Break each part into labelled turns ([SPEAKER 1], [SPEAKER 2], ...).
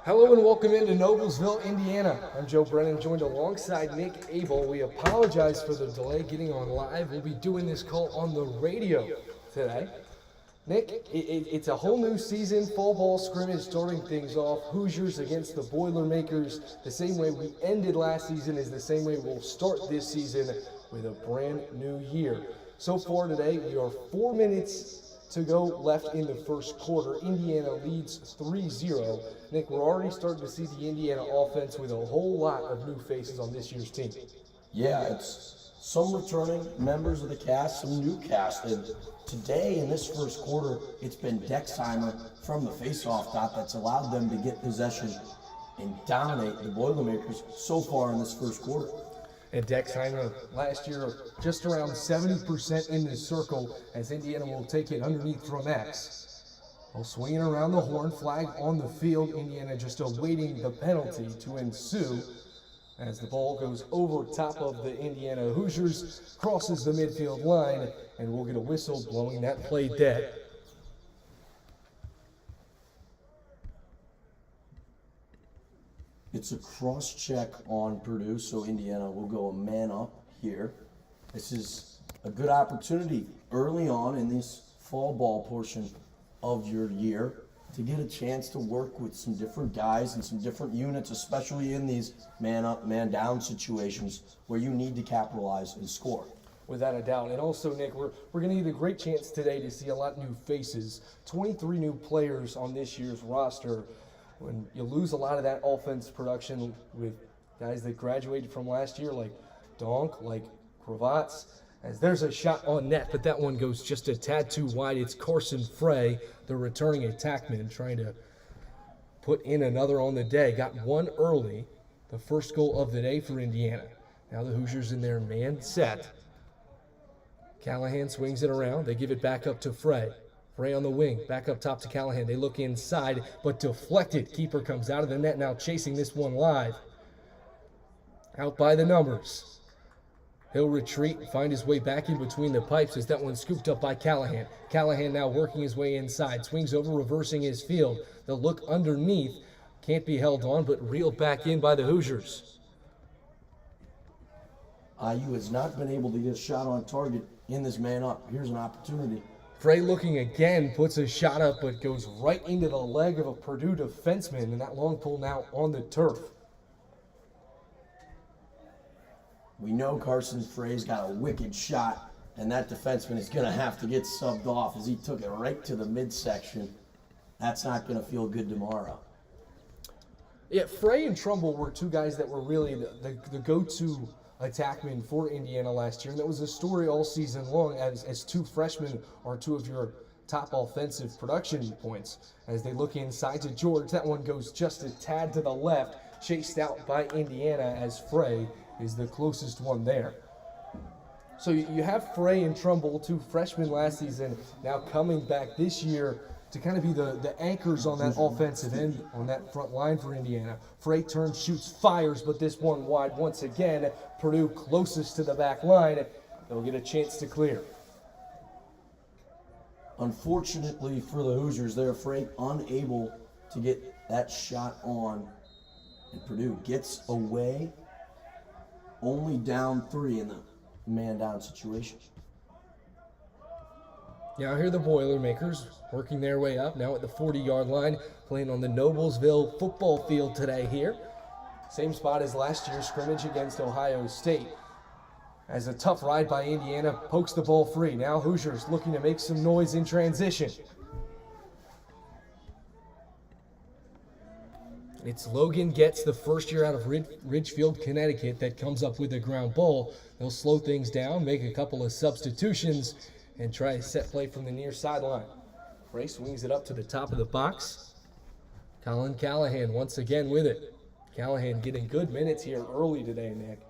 [SPEAKER 1] Hello and welcome into Noblesville, Indiana. I'm Joe Brennan, joined alongside Nick Abel. We apologize for the delay getting on live. We'll be doing this call on the radio today. Nick, it's a whole new season, fall ball scrimmage starting things off. Hoosiers against the Boilermakers. The same way we ended last season is the same way we'll start this season with a brand new year. So far today, we are 4 minutes to go left in the first quarter. Indiana leads 3-0. Nick, we're already starting to see the Indiana offense with a whole lot of new faces on this year's team.
[SPEAKER 2] Yeah, it's some returning members of the cast, some new cast. And today in this first quarter, it's been Dexheimer from the faceoff dot that's allowed them to get possession and dominate the Boilermakers so far in this first quarter.
[SPEAKER 1] And Dexheimer last year just around 70% in this circle as Indiana will take it underneath from X. While swinging around the horn, flag on the field, Indiana just awaiting the penalty to ensue as the ball goes over top of the Indiana Hoosiers, crosses the midfield line, and we'll get a whistle blowing that play dead.
[SPEAKER 2] It's a cross check on Purdue, so Indiana will go a man up here. This is a good opportunity early on in this fall ball portion of your year to get a chance to work with some different guys and some different units, especially in these man up, man down situations where you need to capitalize and score.
[SPEAKER 1] Without a doubt. And also, Nick, we're going to get a great chance today to see a lot of new faces. 23 new players on this year's roster. When you lose a lot of that offense production with guys that graduated from last year, like Donk, like Cravats, as there's a shot on net, but that one goes just a tad too wide. It's Carson Frey, the returning attackman, trying to put in another on the day. Got one early, the first goal of the day for Indiana. Now the Hoosiers in their man set. Callahan swings it around. They give it back up to Frey. Frey on the wing, back up top to Callahan. They look inside, but deflected. Keeper comes out of the net now, chasing this one live. Out by the numbers. He'll retreat and find his way back in between the pipes as that one's scooped up by Callahan. Callahan now working his way inside. Swings over, reversing his field. They'll look underneath. Can't be held on, but reeled back in by the Hoosiers.
[SPEAKER 2] IU has not been able to get a shot on target in this man up. Here's an opportunity.
[SPEAKER 1] Frey looking again, puts a shot up, but goes right into the leg of a Purdue defenseman, and that long pull now on the turf.
[SPEAKER 2] We know Carson Frey's got a wicked shot, and that defenseman is going to have to get subbed off as he took it right to the midsection. That's not going to feel good tomorrow.
[SPEAKER 1] Yeah, Frey and Trumbull were two guys that were really the go-to attackman for Indiana last year, and that was a story all season long as two freshmen are two of your top offensive production points. As they look inside to George, that one goes just a tad to the left, chased out by Indiana as Frey is the closest one there. So you have Frey and Trumbull, two freshmen last season, now coming back this year to kind of be the anchors on that offensive end, on that front line for Indiana. Frey turns, shoots, fires, but this one wide once again. Purdue closest to the back line. They'll get a chance to clear.
[SPEAKER 2] Unfortunately for the Hoosiers, they're afraid unable to get that shot on. And Purdue gets away, only down 3 in the man-down situation.
[SPEAKER 1] Now here the Boilermakers working their way up, now at the 40-yard line, playing on the Noblesville football field today here. Same spot as last year's scrimmage against Ohio State. As a tough ride by Indiana pokes the ball free. Now Hoosiers looking to make some noise in transition. It's Logan Getz, the first year out of Ridgefield, Connecticut, that comes up with a ground ball. They'll slow things down, make a couple of substitutions, and try a set play from the near sideline. Frey swings it up to the top of the box. Colin Callahan once again with it. Callahan getting good minutes here early today, Nick.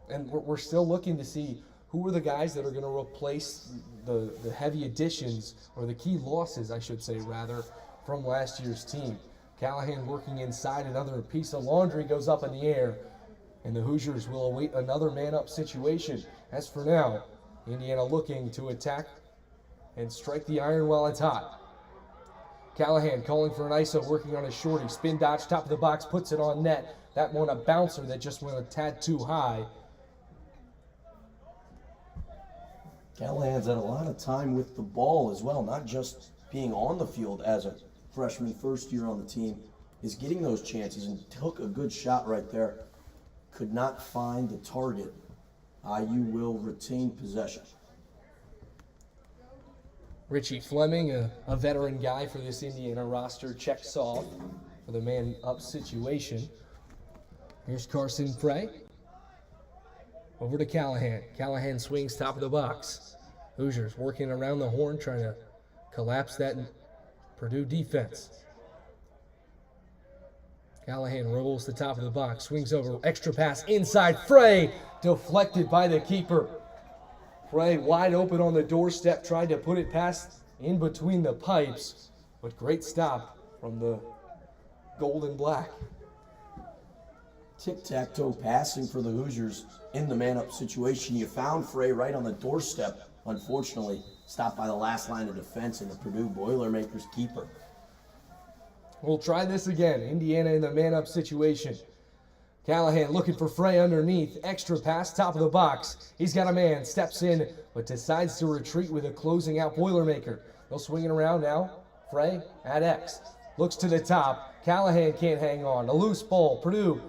[SPEAKER 1] And we're still looking to see who are the guys that are going to replace the heavy additions, or the key losses, I should say, rather, from last year's team. Callahan working inside, another piece of laundry goes up in the air, and the Hoosiers will await another man-up situation. As for now, Indiana looking to attack and strike the iron while it's hot. Callahan calling for an ISO, working on his shorty. Spin dodge, top of the box, puts it on net. That one a bouncer that just went a tad too high.
[SPEAKER 2] Callahan's had a lot of time with the ball as well, not just being on the field as a freshman, first year on the team, is getting those chances and took a good shot right there. Could not find the target. IU will retain possession.
[SPEAKER 1] Richie Fleming, a veteran guy for this Indiana roster, checks off for the man-up situation. Here's Carson Frey. Over to Callahan. Callahan swings top of the box. Hoosiers working around the horn, trying to collapse that Purdue defense. Callahan rolls the top of the box, swings over, extra pass inside. Frey deflected by the keeper. Frey wide open on the doorstep, tried to put it past in between the pipes, but great stop from the gold and black.
[SPEAKER 2] Tic-tac-toe passing for the Hoosiers in the man-up situation. You found Frey right on the doorstep. Unfortunately, stopped by the last line of defense and the Purdue Boilermakers keeper.
[SPEAKER 1] We'll try this again. Indiana in the man-up situation. Callahan looking for Frey underneath. Extra pass, top of the box. He's got a man, steps in, but decides to retreat with a closing out Boilermaker. They'll swing it around now. Frey at X. Looks to the top. Callahan can't hang on. A loose ball. Purdue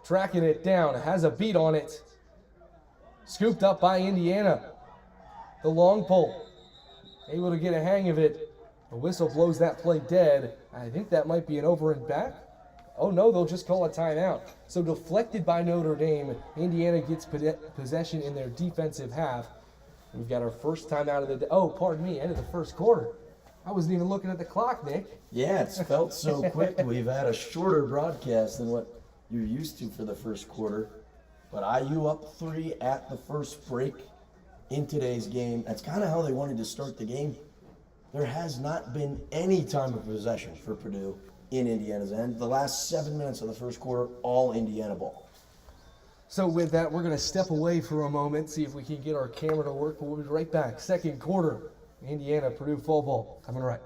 [SPEAKER 1] tracking it down. Has a beat on it. Scooped up by Indiana. The long pole. Able to get a hang of it. The whistle blows that play dead. I think that might be an over and back. Oh no, they'll just call a timeout. So deflected by Notre Dame. Indiana gets possession in their defensive half. We've got our first timeout of the day. Oh, pardon me, end of the first quarter. I wasn't even looking at the clock, Nick.
[SPEAKER 2] Yeah, it's felt so quick. We've had a shorter broadcast than what you're used to for the first quarter. But IU up 3 at the first break in today's game. That's kind of how they wanted to start the game. There has not been any time of possession for Purdue in Indiana's end. The last 7 minutes of the first quarter, all Indiana ball.
[SPEAKER 1] So with that, we're going to step away for a moment, see if we can get our camera to work, but we'll be right back. Second quarter, Indiana, Purdue fall ball. Coming right.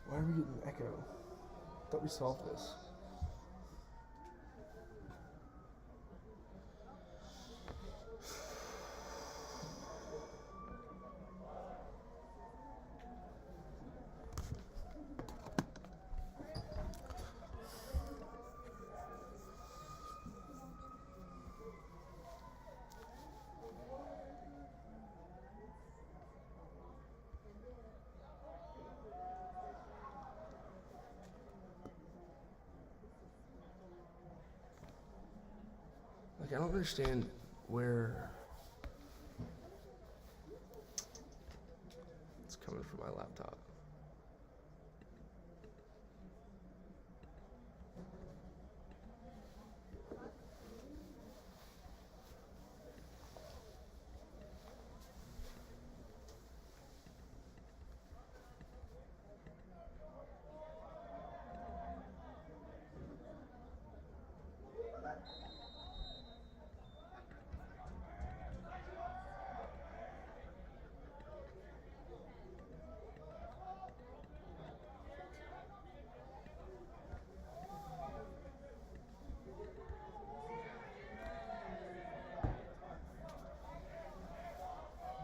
[SPEAKER 1] Why are we getting an echo? I thought we solved this. Like, I don't understand where it's coming from my laptop.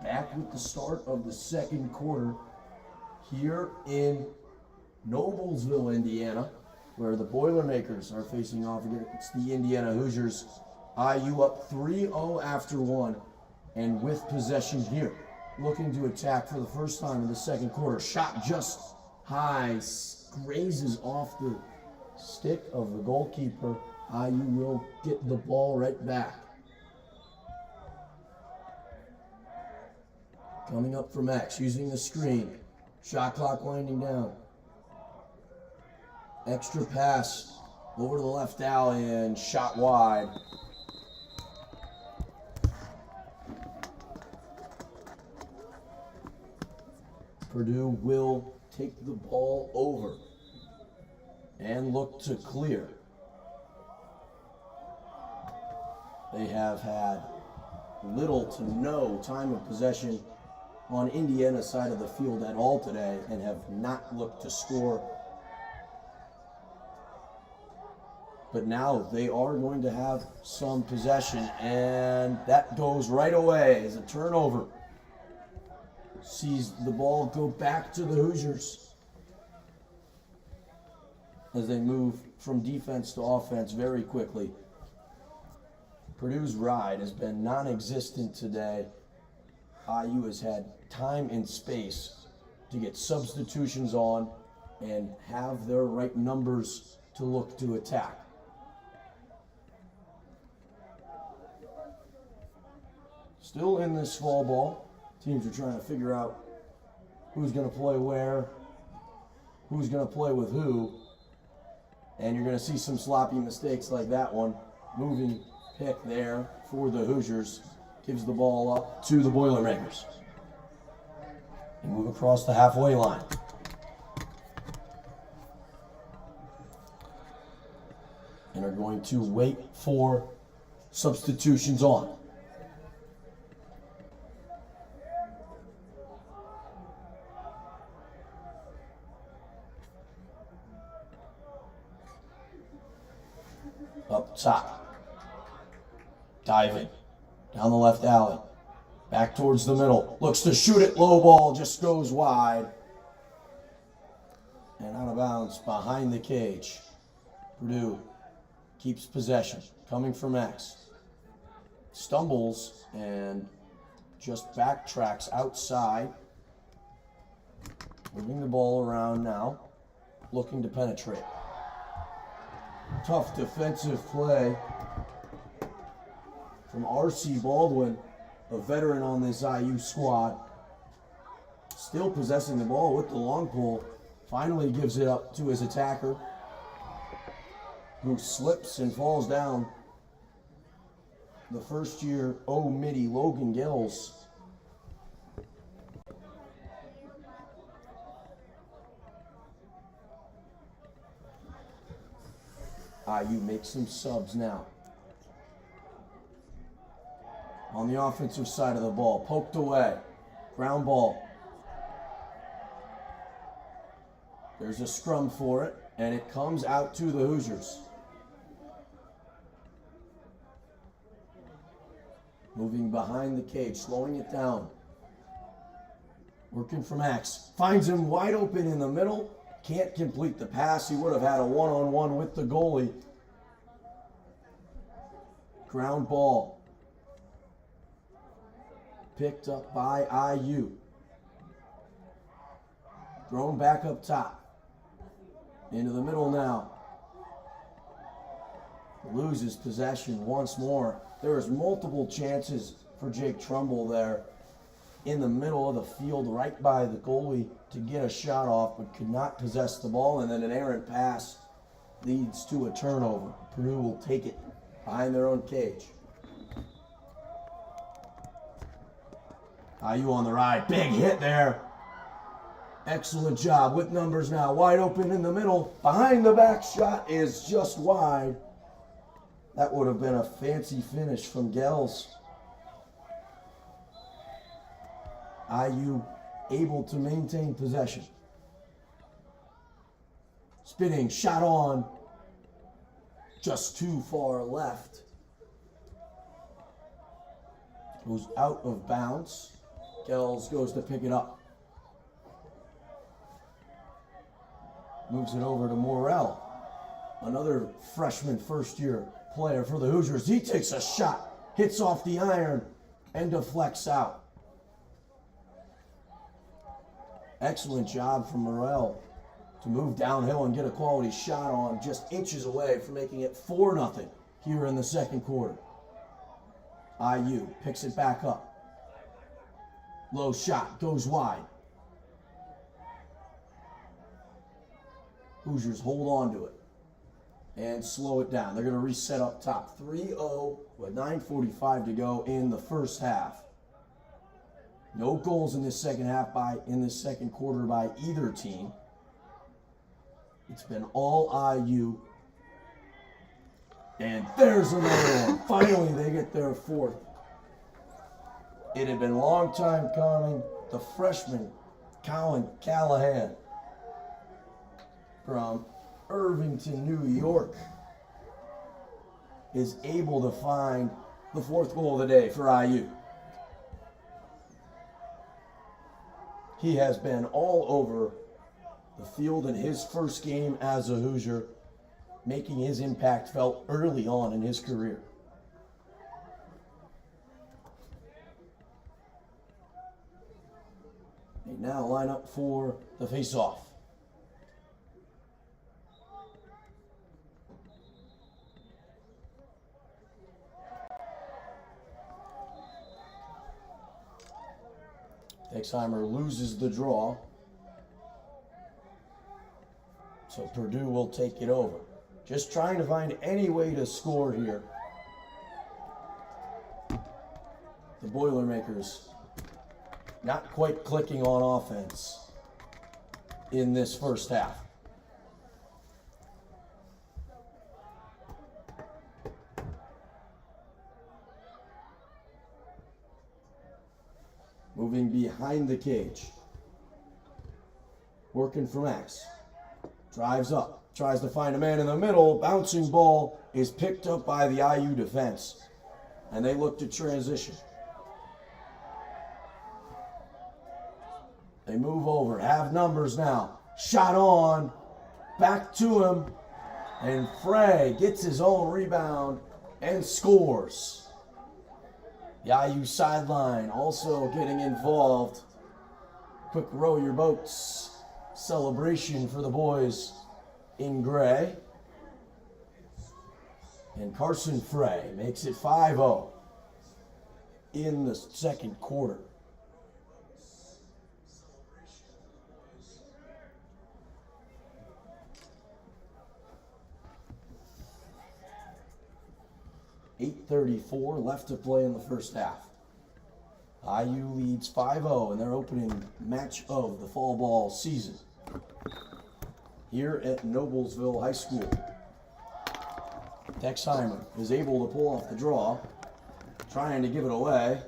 [SPEAKER 2] Back with the start of the second quarter here in Noblesville, Indiana, where the Boilermakers are facing off against the Indiana Hoosiers. IU up 3-0 after one, and with possession here, looking to attack for the first time in the second quarter. Shot just high, grazes off the stick of the goalkeeper. IU will get the ball right back. Coming up from X, using the screen. Shot clock winding down. Extra pass over to the left alley and shot wide. Purdue will take the ball over and look to clear. They have had little to no time of possession on Indiana's side of the field at all today and have not looked to score. But now they are going to have some possession, and that goes right away as a turnover. Sees the ball go back to the Hoosiers as they move from defense to offense very quickly. Purdue's ride has been non-existent today. IU has had time and space to get substitutions on and have their right numbers to look to attack. Still in this fall ball, teams are trying to figure out who's going to play where, who's going to play with who, and you're going to see some sloppy mistakes like that one. Moving pick there for the Hoosiers, gives the ball up to the Boilermakers. They move across the halfway line. And are going to wait for substitutions on. Up top. Diving. Down the left alley. Back towards the middle. Looks to shoot it. Low ball just goes wide. And out of bounds behind the cage. Purdue keeps possession. Coming from X. Stumbles and just backtracks outside. Moving the ball around now. Looking to penetrate. Tough defensive play from R.C. Baldwin, a veteran on this IU squad. Still possessing the ball with the long pull. Finally gives it up to his attacker, who slips and falls down. The first-year O-Midi Logan Gills. IU makes some subs now. On the offensive side of the ball, poked away. Ground ball. There's a scrum for it, and it comes out to the Hoosiers. Moving behind the cage, slowing it down. Working from X. Finds him wide open in the middle. Can't complete the pass. He would have had a one-on-one with the goalie. Ground ball. Picked up by IU. Thrown back up top. Into the middle now. Loses possession once more. There is multiple chances for Jake Trumbull there in the middle of the field, right by the goalie, to get a shot off, but could not possess the ball, and then an errant pass leads to a turnover. Purdue will take it behind their own cage. IU on the ride, big hit there. Excellent job with numbers now, wide open in the middle. Behind the back shot is just wide. That would have been a fancy finish from Gels. IU able to maintain possession. Spinning, shot on. Just too far left. Goes out of bounds. Gels goes to pick it up. Moves it over to Morrell. Another freshman first-year player for the Hoosiers. He takes a shot, hits off the iron, and deflects out. Excellent job from Morrell to move downhill and get a quality shot on, just inches away from making it 4-0 here in the second quarter. IU picks it back up. Low shot, goes wide. Hoosiers hold on to it and slow it down. They're going to reset up top. 3-0 with 9:45 to go in the first half. No goals in this second quarter by either team. It's been all IU. And there's another one. Finally, they get their fourth. It had been a long time coming. The freshman, Colin Callahan, from Irvington, New York, is able to find the fourth goal of the day for IU. He has been all over the field in his first game as a Hoosier, making his impact felt early on in his career. They now line up for the face-off. Exheimer loses the draw, so Purdue will take it over. Just trying to find any way to score here. The Boilermakers not quite clicking on offense in this first half. Moving behind the cage. Working for Max. Drives up. Tries to find a man in the middle. Bouncing ball is picked up by the IU defense. And they look to transition. They move over. Have numbers now. Shot on. Back to him. And Frey gets his own rebound and scores. The IU sideline also getting involved. Quick row your boats celebration for the boys in gray. And Carson Frey makes it 5-0 in the second quarter. .8:34 left to play in the first half. IU leads 5-0 in their opening match of the fall ball season here at Noblesville High School. Texheimer is able to pull off the draw, trying to give it away.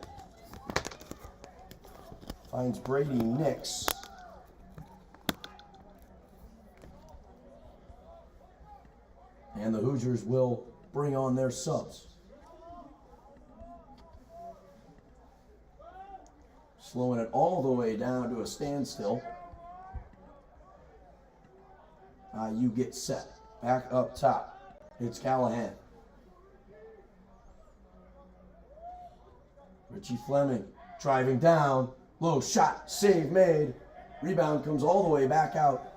[SPEAKER 2] Finds Brady Nix. And the Hoosiers will bring on their subs. Slowing it all the way down to a standstill. IU gets set. Back up top. It's Callahan. Richie Fleming driving down. Low shot. Save made. Rebound comes all the way back out.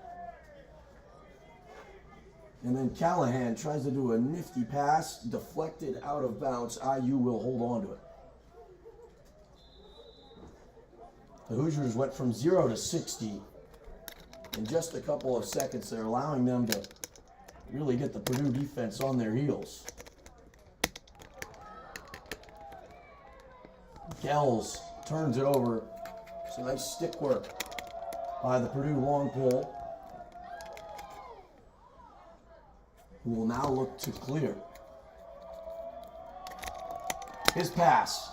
[SPEAKER 2] And then Callahan tries to do a nifty pass. Deflected out of bounds. IU will hold on to it. The Hoosiers went from 0 to 60 in just a couple of seconds. They're allowing them to really get the Purdue defense on their heels. Gels turns it over. It's a nice stick work by the Purdue long pole, who will now look to clear. His pass.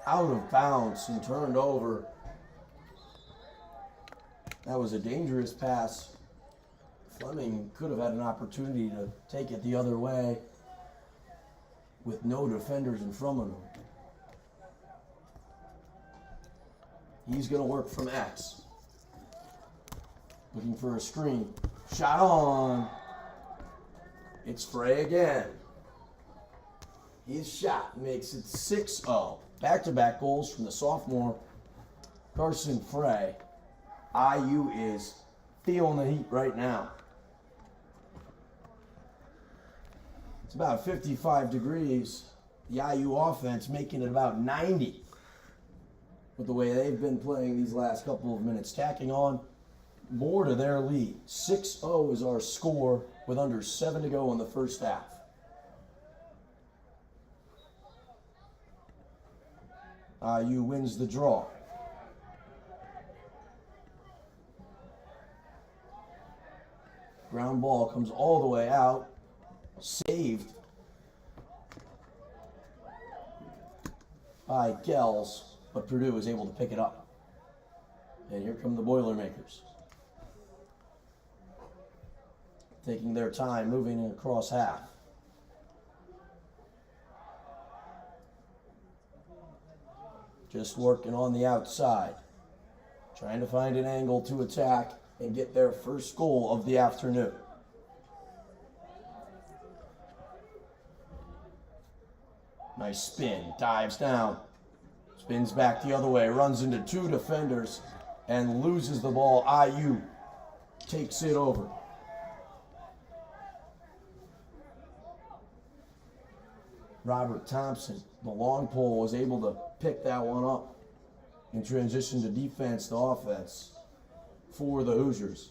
[SPEAKER 2] Out of bounds and turned over. That was a dangerous pass. Fleming could have had an opportunity to take it the other way with no defenders in front of him. He's going to work from X. Looking for a screen. Shot on. It's Frey again. His shot makes it 6-0. Back-to-back goals from the sophomore Carson Frey. IU is feeling the heat right now. It's about 55 degrees. The IU offense making it about 90 with the way they've been playing these last couple of minutes, tacking on more to their lead. 6-0 is our score with under 7 to go in the first half. IU wins the draw. Ground ball comes all the way out. Saved by Gels, but Purdue is able to pick it up. And here come the Boilermakers. Taking their time, moving across half. Just working on the outside. Trying to find an angle to attack and get their first goal of the afternoon. Nice spin, dives down, spins back the other way, runs into 2 defenders, and loses the ball. IU takes it over. Robert Thompson, the long pole, was able to pick that one up and transition to defense to offense for the Hoosiers.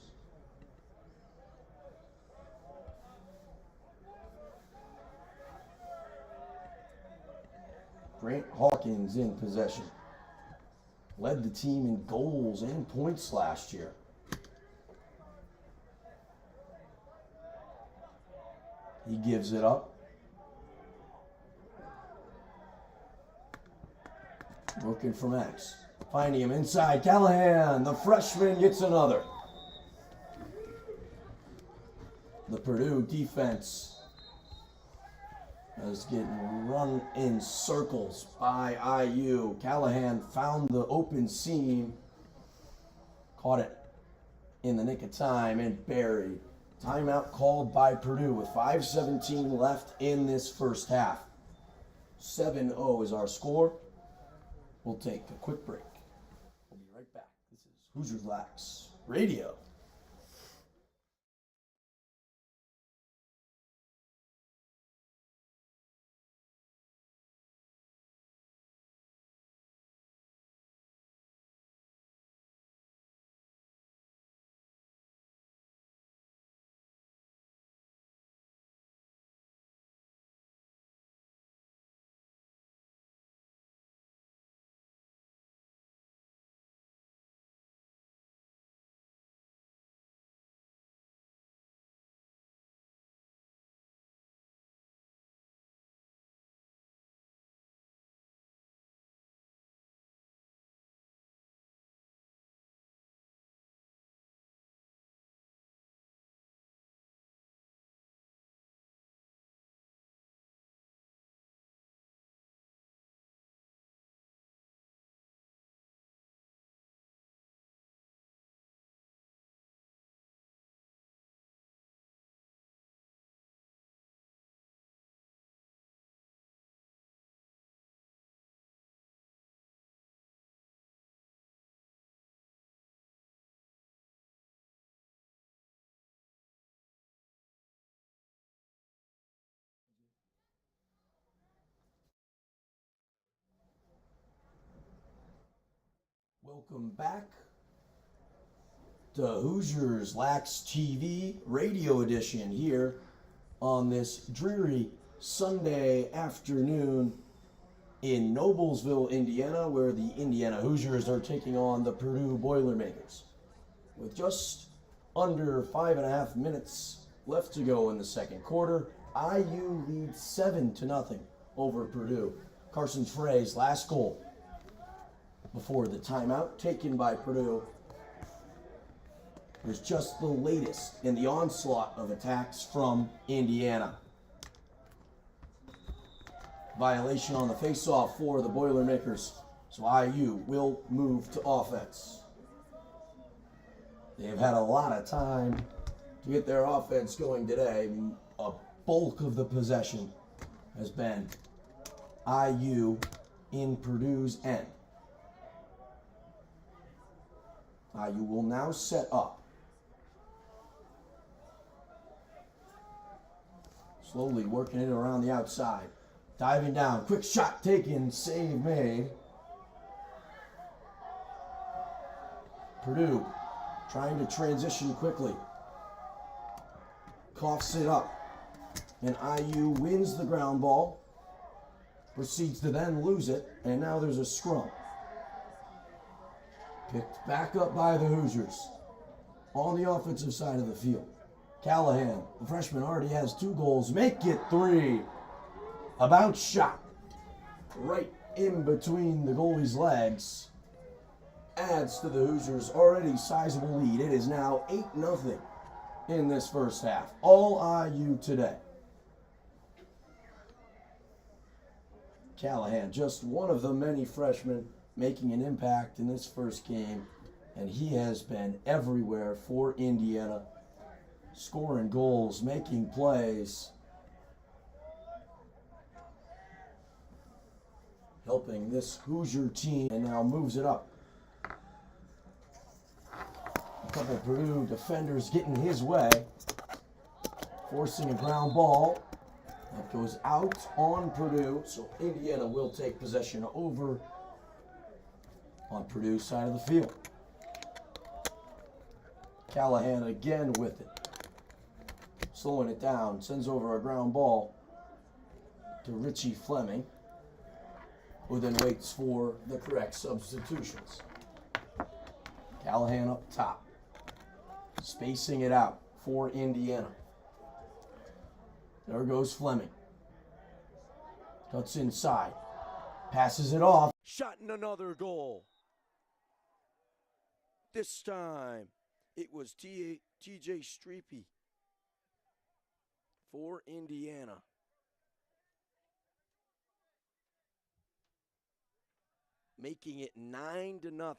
[SPEAKER 2] Grant Hawkins in possession. Led the team in goals and points last year. He gives it up. Working for Max. Finding him inside. Callahan, the freshman, gets another. The Purdue defense is getting run in circles by IU. Callahan found the open seam. Caught it in the nick of time and buried. Timeout called by Purdue with 5:17 left in this first half. 7-0 is our score. We'll take a quick break. We'll be right back. This is Hoosiers Lax Radio. Welcome back to Hoosiers Lax TV Radio Edition here on this dreary Sunday afternoon in Noblesville, Indiana, where the Indiana Hoosiers are taking on the Purdue Boilermakers. With just under 5.5 minutes left to go in the second quarter, IU leads 7-0 over Purdue. Carson Frey's last goal before the timeout taken by Purdue was just the latest in the onslaught of attacks from Indiana. Violation on the faceoff for the Boilermakers, so IU will move to offense. They've had a lot of time to get their offense going today. A bulk of the possession has been IU in Purdue's end. IU will now set up. Slowly working it around the outside. Diving down, quick shot taken, save made. Purdue trying to transition quickly. Coughs it up. And IU wins the ground ball. Proceeds to then lose it. And now there's a scrum. Picked back up by the Hoosiers. On the offensive side of the field. Callahan, the freshman, already has 2 goals. Make it 3. A bounce shot. Right in between the goalie's legs. Adds to the Hoosiers' already sizable lead. It is now 8-0 in this first half. All IU today. Callahan, just one of the many freshmen making an impact in this first game, and he has been everywhere for Indiana, scoring goals, making plays, helping this Hoosier team, and now moves it up. A couple Purdue defenders getting his way, forcing a ground ball. That goes out on Purdue, so Indiana will take possession over on Purdue's side of the field. Callahan again with it. Slowing it down, sends over a ground ball to Richie Fleming, who then waits for the correct substitutions. Callahan up top, spacing it out for Indiana. There goes Fleming. Cuts inside. Passes it off.
[SPEAKER 3] Shot and another goal. This time, it was TJ Streepy for Indiana. Making it 9-0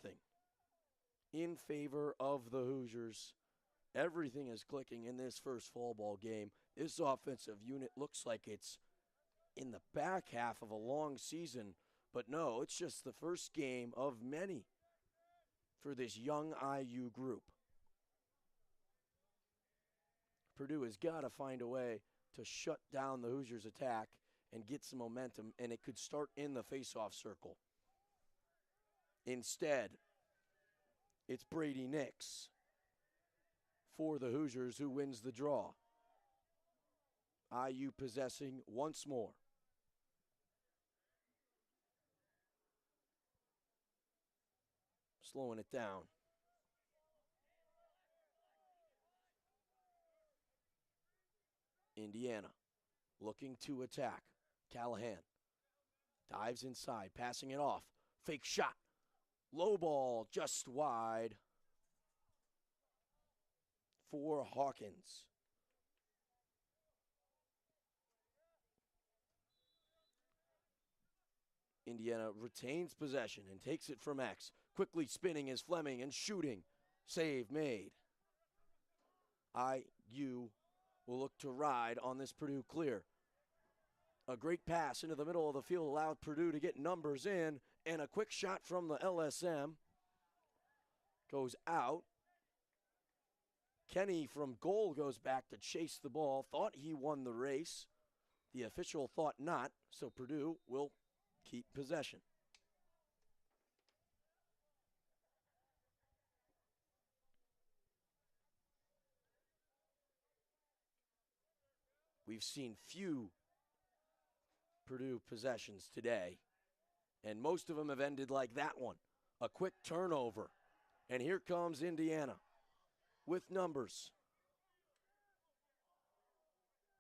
[SPEAKER 3] in favor of the Hoosiers. Everything is clicking in this first fall ball game. This offensive unit looks like it's in the back half of a long season, but no, it's just the first game of many for this young IU group. Purdue has got to find a way to shut down the Hoosiers' attack and get some momentum, and it could start in the face-off circle. Instead, it's Brady Nix for the Hoosiers who wins the draw. IU possessing once more. Slowing it down. Indiana looking to attack. Callahan dives inside, passing it off. Fake shot. Low ball just wide for Hawkins. Indiana retains possession and takes it from X. Quickly spinning is Fleming and shooting. Save made. IU will look to ride on this Purdue clear. A great pass into the middle of the field allowed Purdue to get numbers in, and a quick shot from the LSM goes out. Kenny from goal goes back to chase the ball. Thought he won the race. The official thought not, so Purdue will keep possession. We've seen few Purdue possessions today, and most of them have ended like that one. A quick turnover, and here comes Indiana with numbers.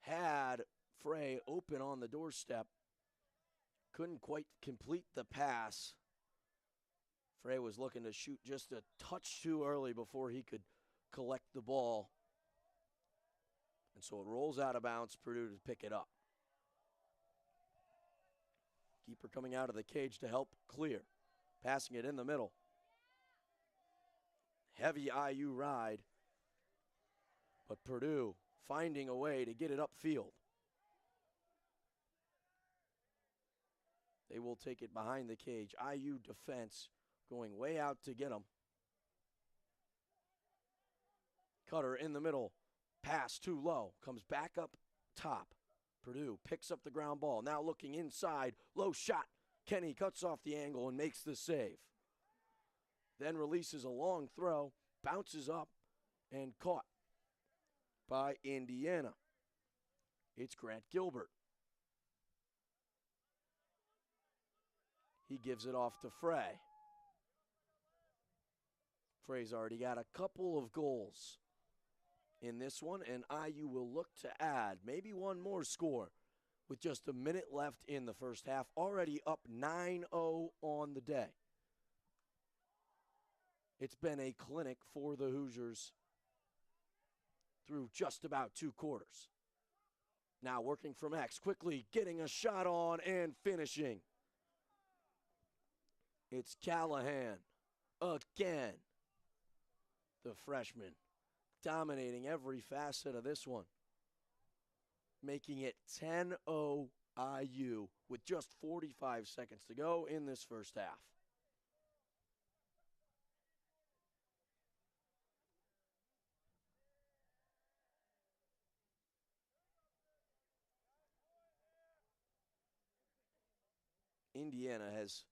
[SPEAKER 3] Had Frey open on the doorstep. Couldn't quite complete the pass. Frey was looking to shoot just a touch too early before he could collect the ball. And so it rolls out of bounds, Purdue to pick it up. Keeper coming out of the cage to help clear. Passing it in the middle. Heavy IU ride. But Purdue finding a way to get it upfield. They will take it behind the cage. IU defense going way out to get them. Cutter in the middle. Pass too low. Comes back up top. Purdue picks up the ground ball. Now looking inside. Low shot. Kenny cuts off the angle and makes the save. then releases a long throw, bounces up, and caught by Indiana. It's Grant Gilbert. He gives it off to Frey. Frey's already got a couple of goals in this one, and IU will look to add maybe one more score with just a minute left in the first half, already up 9-0 on the day. It's been a clinic for the Hoosiers through just about 2 quarters. Now working from X, quickly getting a shot on and finishing. It's Callahan again. The freshman dominating every facet of this one, making it 10-0 IU with just 45 seconds to go in this first half. Indiana has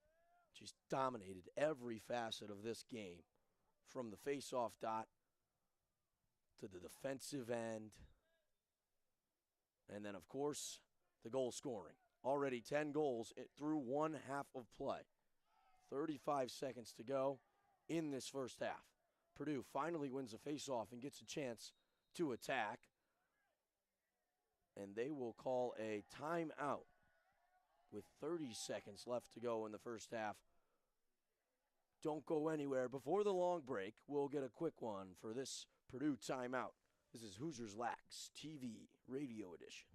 [SPEAKER 3] just dominated every facet of this game, from the face-off dot to the defensive end, and then, of course, the goal scoring. Already 10 goals through one half of play. 35 seconds to go in this first half. Purdue finally wins the face-off and gets a chance to attack, and they will call a timeout with 30 seconds left to go in the first half. Don't go anywhere. Before the long break, we'll get a quick one for this Purdue timeout. This is Hoosiers Lax TV Radio Edition.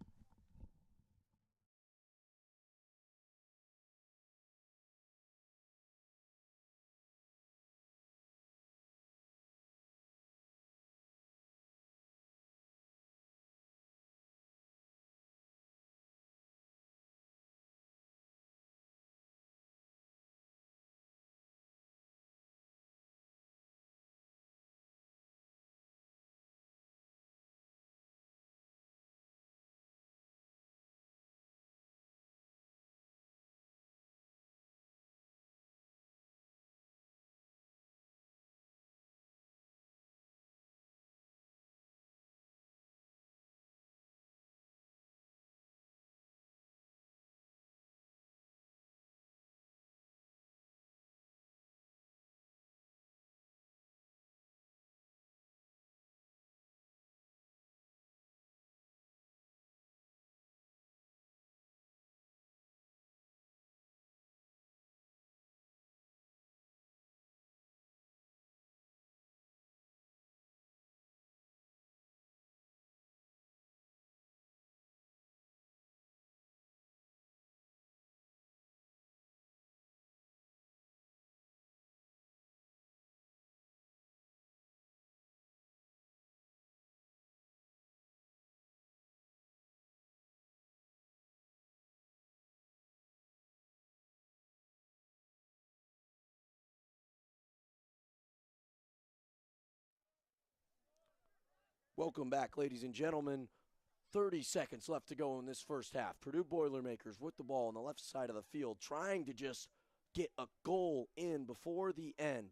[SPEAKER 3] Welcome back, ladies and gentlemen. 30 seconds left to go in this first half. Purdue Boilermakers with the ball on the left side of the field, trying to just get a goal in before the end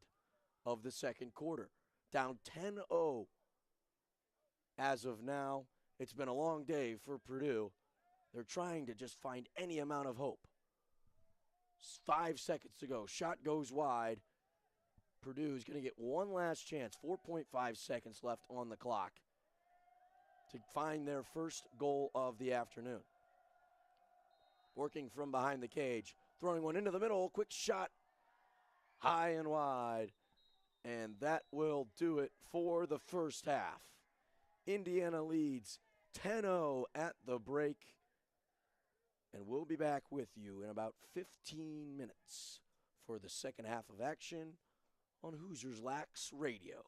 [SPEAKER 3] of the second quarter. Down 10-0 as of now. It's been a long day for Purdue. They're trying to just find any amount of hope. 5 seconds to go. Shot goes wide. Purdue is going to get one last chance. 4.5 seconds left on the clock to find their first goal of the afternoon. Working from behind the cage, throwing one into the middle, quick shot, high and wide, and that will do it for the first half. Indiana leads 10-0 at the break, and we'll be back with you in about 15 minutes for the second half of action on Hoosiers Lax Radio.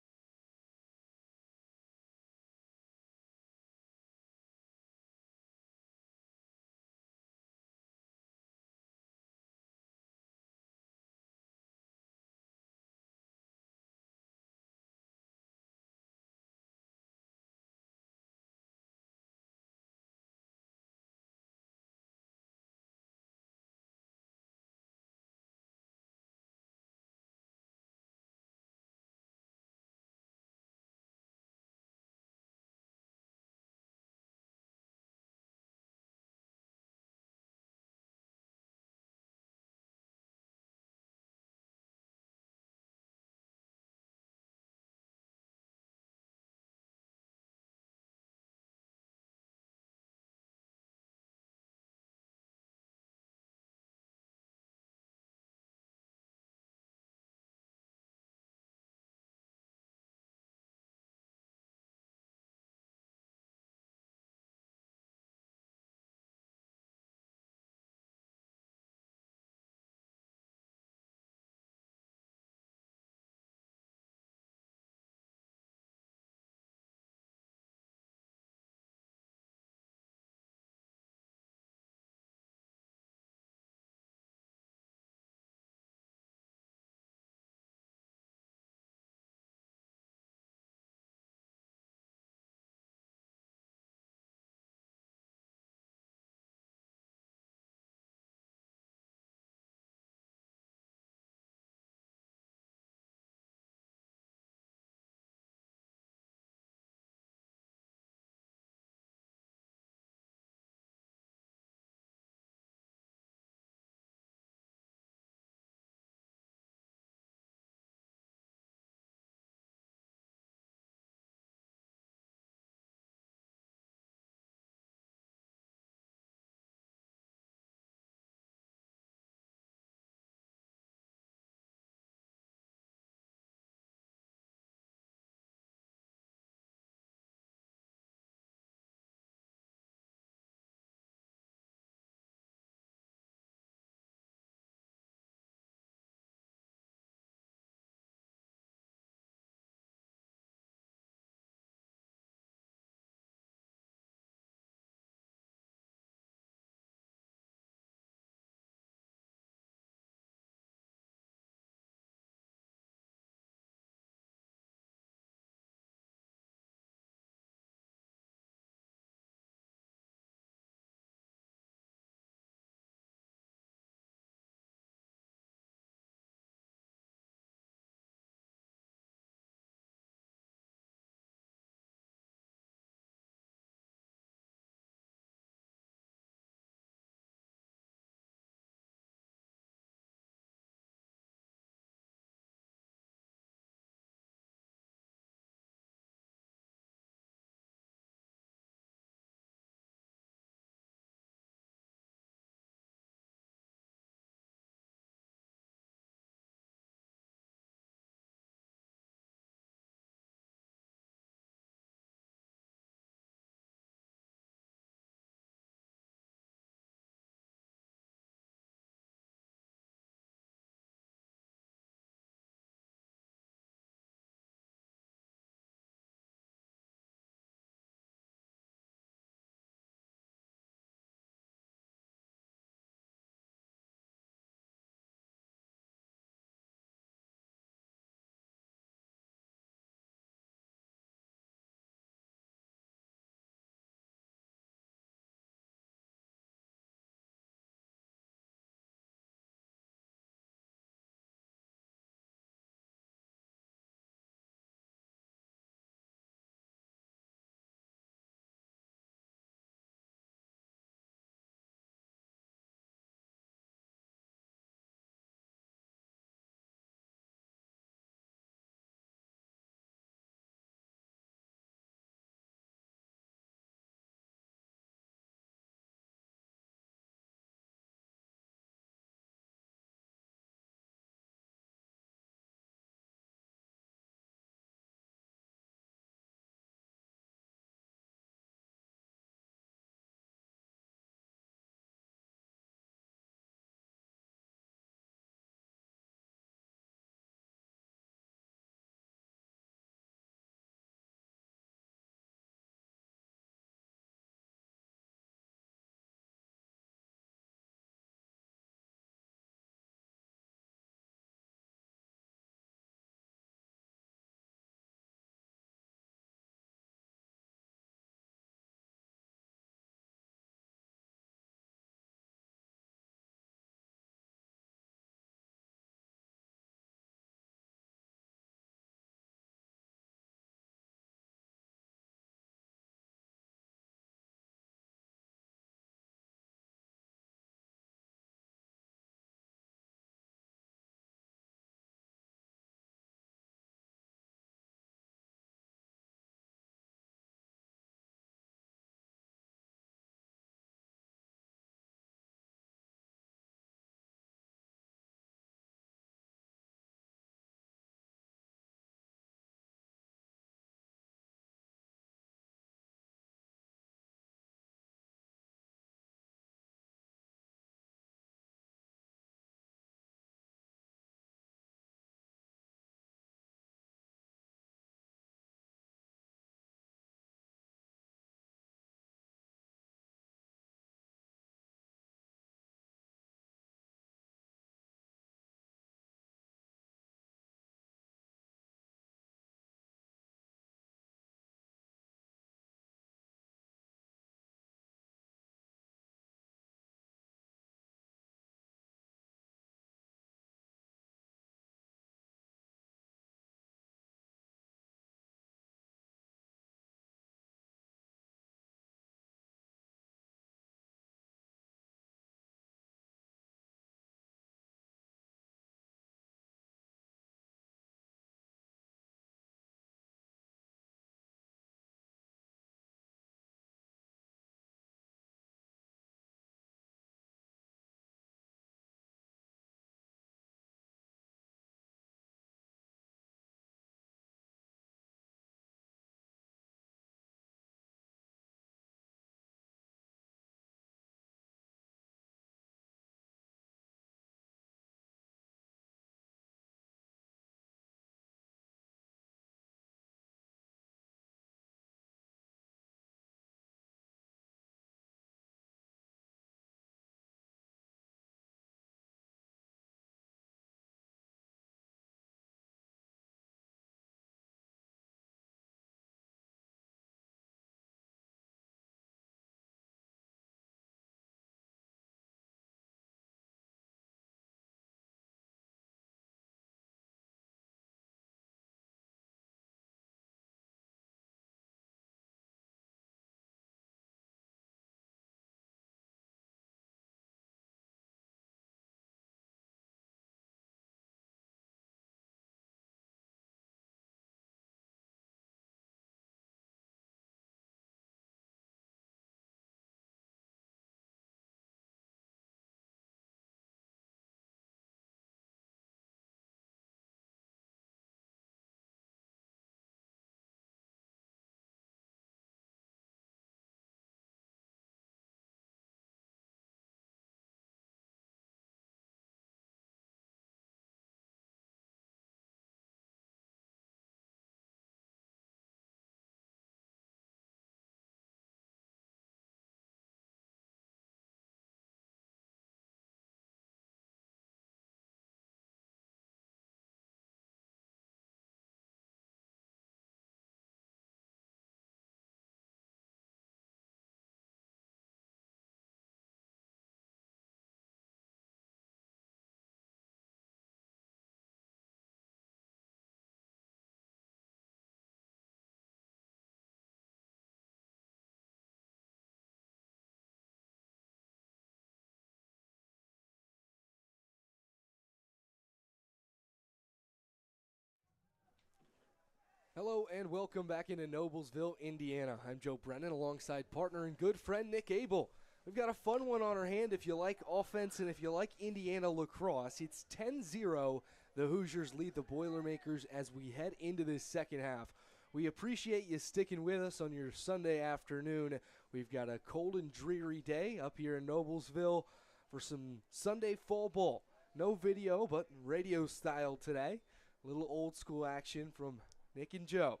[SPEAKER 1] Hello and welcome back into Noblesville, Indiana. I'm Joe Brennan alongside partner and good friend Nick Abel. We've got a fun one on our hand if you like offense and if you like Indiana lacrosse. It's 10-0. The Hoosiers lead the Boilermakers as we head into this second half. We appreciate you sticking with us on your Sunday afternoon. We've got a cold and dreary day up here in Noblesville for some Sunday fall ball. No video, but radio style today. A little old school action from Nick and Joe.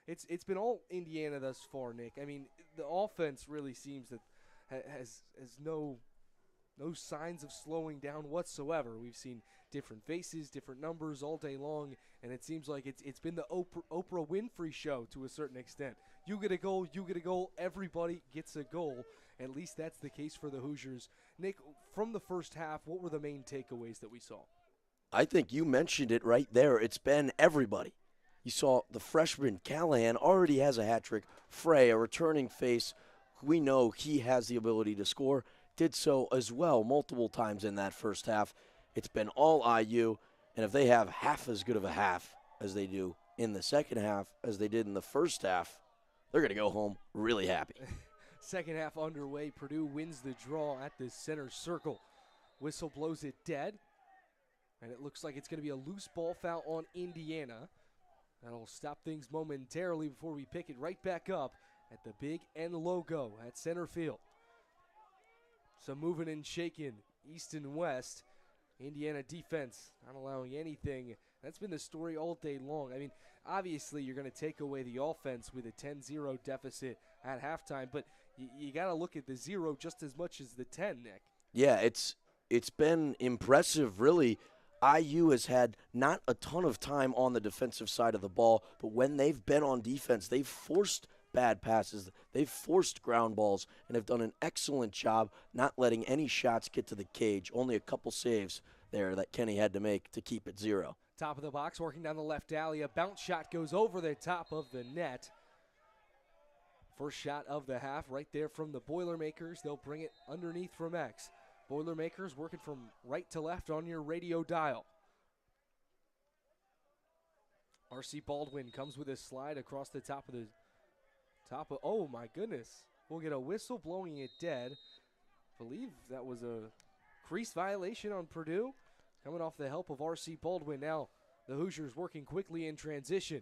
[SPEAKER 1] It's been all Indiana thus far, Nick. I mean, the offense really seems that has no signs of slowing down whatsoever. We've seen different faces, different numbers all day long, and it seems like it's been the Oprah Winfrey show to a certain extent. You get a goal, everybody gets a goal. At least that's the case for the Hoosiers. Nick, from the first half, what were the main takeaways that we saw?
[SPEAKER 3] I think you mentioned it right there. It's been everybody. You saw the freshman Callahan already has a hat trick. Frey, a returning face, we know he has the ability to score, did so as well multiple times in that first half. It's been all IU, and if they have half as good of a half as they do in the second half as they did in the first half, they're going to go home really happy.
[SPEAKER 1] Second half underway. Purdue wins the draw at the center circle. Whistle blows it dead, and it looks like it's going to be a loose ball foul on Indiana. That'll stop things momentarily before we pick it right back up at the Big N logo at center field. So moving and shaking east and west. Indiana defense not allowing anything. That's been the story all day long. I mean, obviously you're going to take away the offense with a 10-0 deficit at halftime, but you got to look at the 0 just as much as the 10, Nick.
[SPEAKER 3] Yeah, it's been impressive, really. IU has had not a ton of time on the defensive side of the ball, but when they've been on defense, they've forced bad passes, they've forced ground balls, and have done an excellent job not letting any shots get to the cage. Only a couple saves there that Kenny had to make to keep it 0.
[SPEAKER 1] Top of the box, working down the left alley. A bounce shot goes over the top of the net. First shot of the half right there from the Boilermakers. They'll bring it underneath from X. Boilermakers working from right to left on your radio dial. R.C. Baldwin comes with a slide across the top of, oh my goodness. We'll get a whistle blowing it dead. Believe that was a crease violation on Purdue. Coming off the help of R.C. Baldwin. Now the Hoosiers working quickly in transition.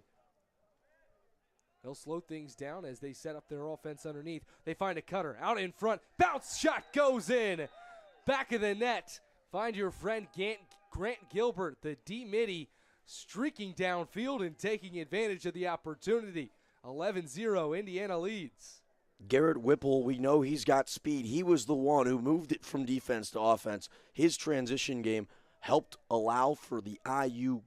[SPEAKER 1] They'll slow things down as they set up their offense underneath. They find a cutter out in front. Bounce shot goes in. Back of the net. Find your friend Grant Gilbert, the D-Midi, streaking downfield and taking advantage of the opportunity. 11-0, Indiana leads.
[SPEAKER 3] Garrett Whipple, we know he's got speed. He was the one who moved it from defense to offense. His transition game helped allow for the IU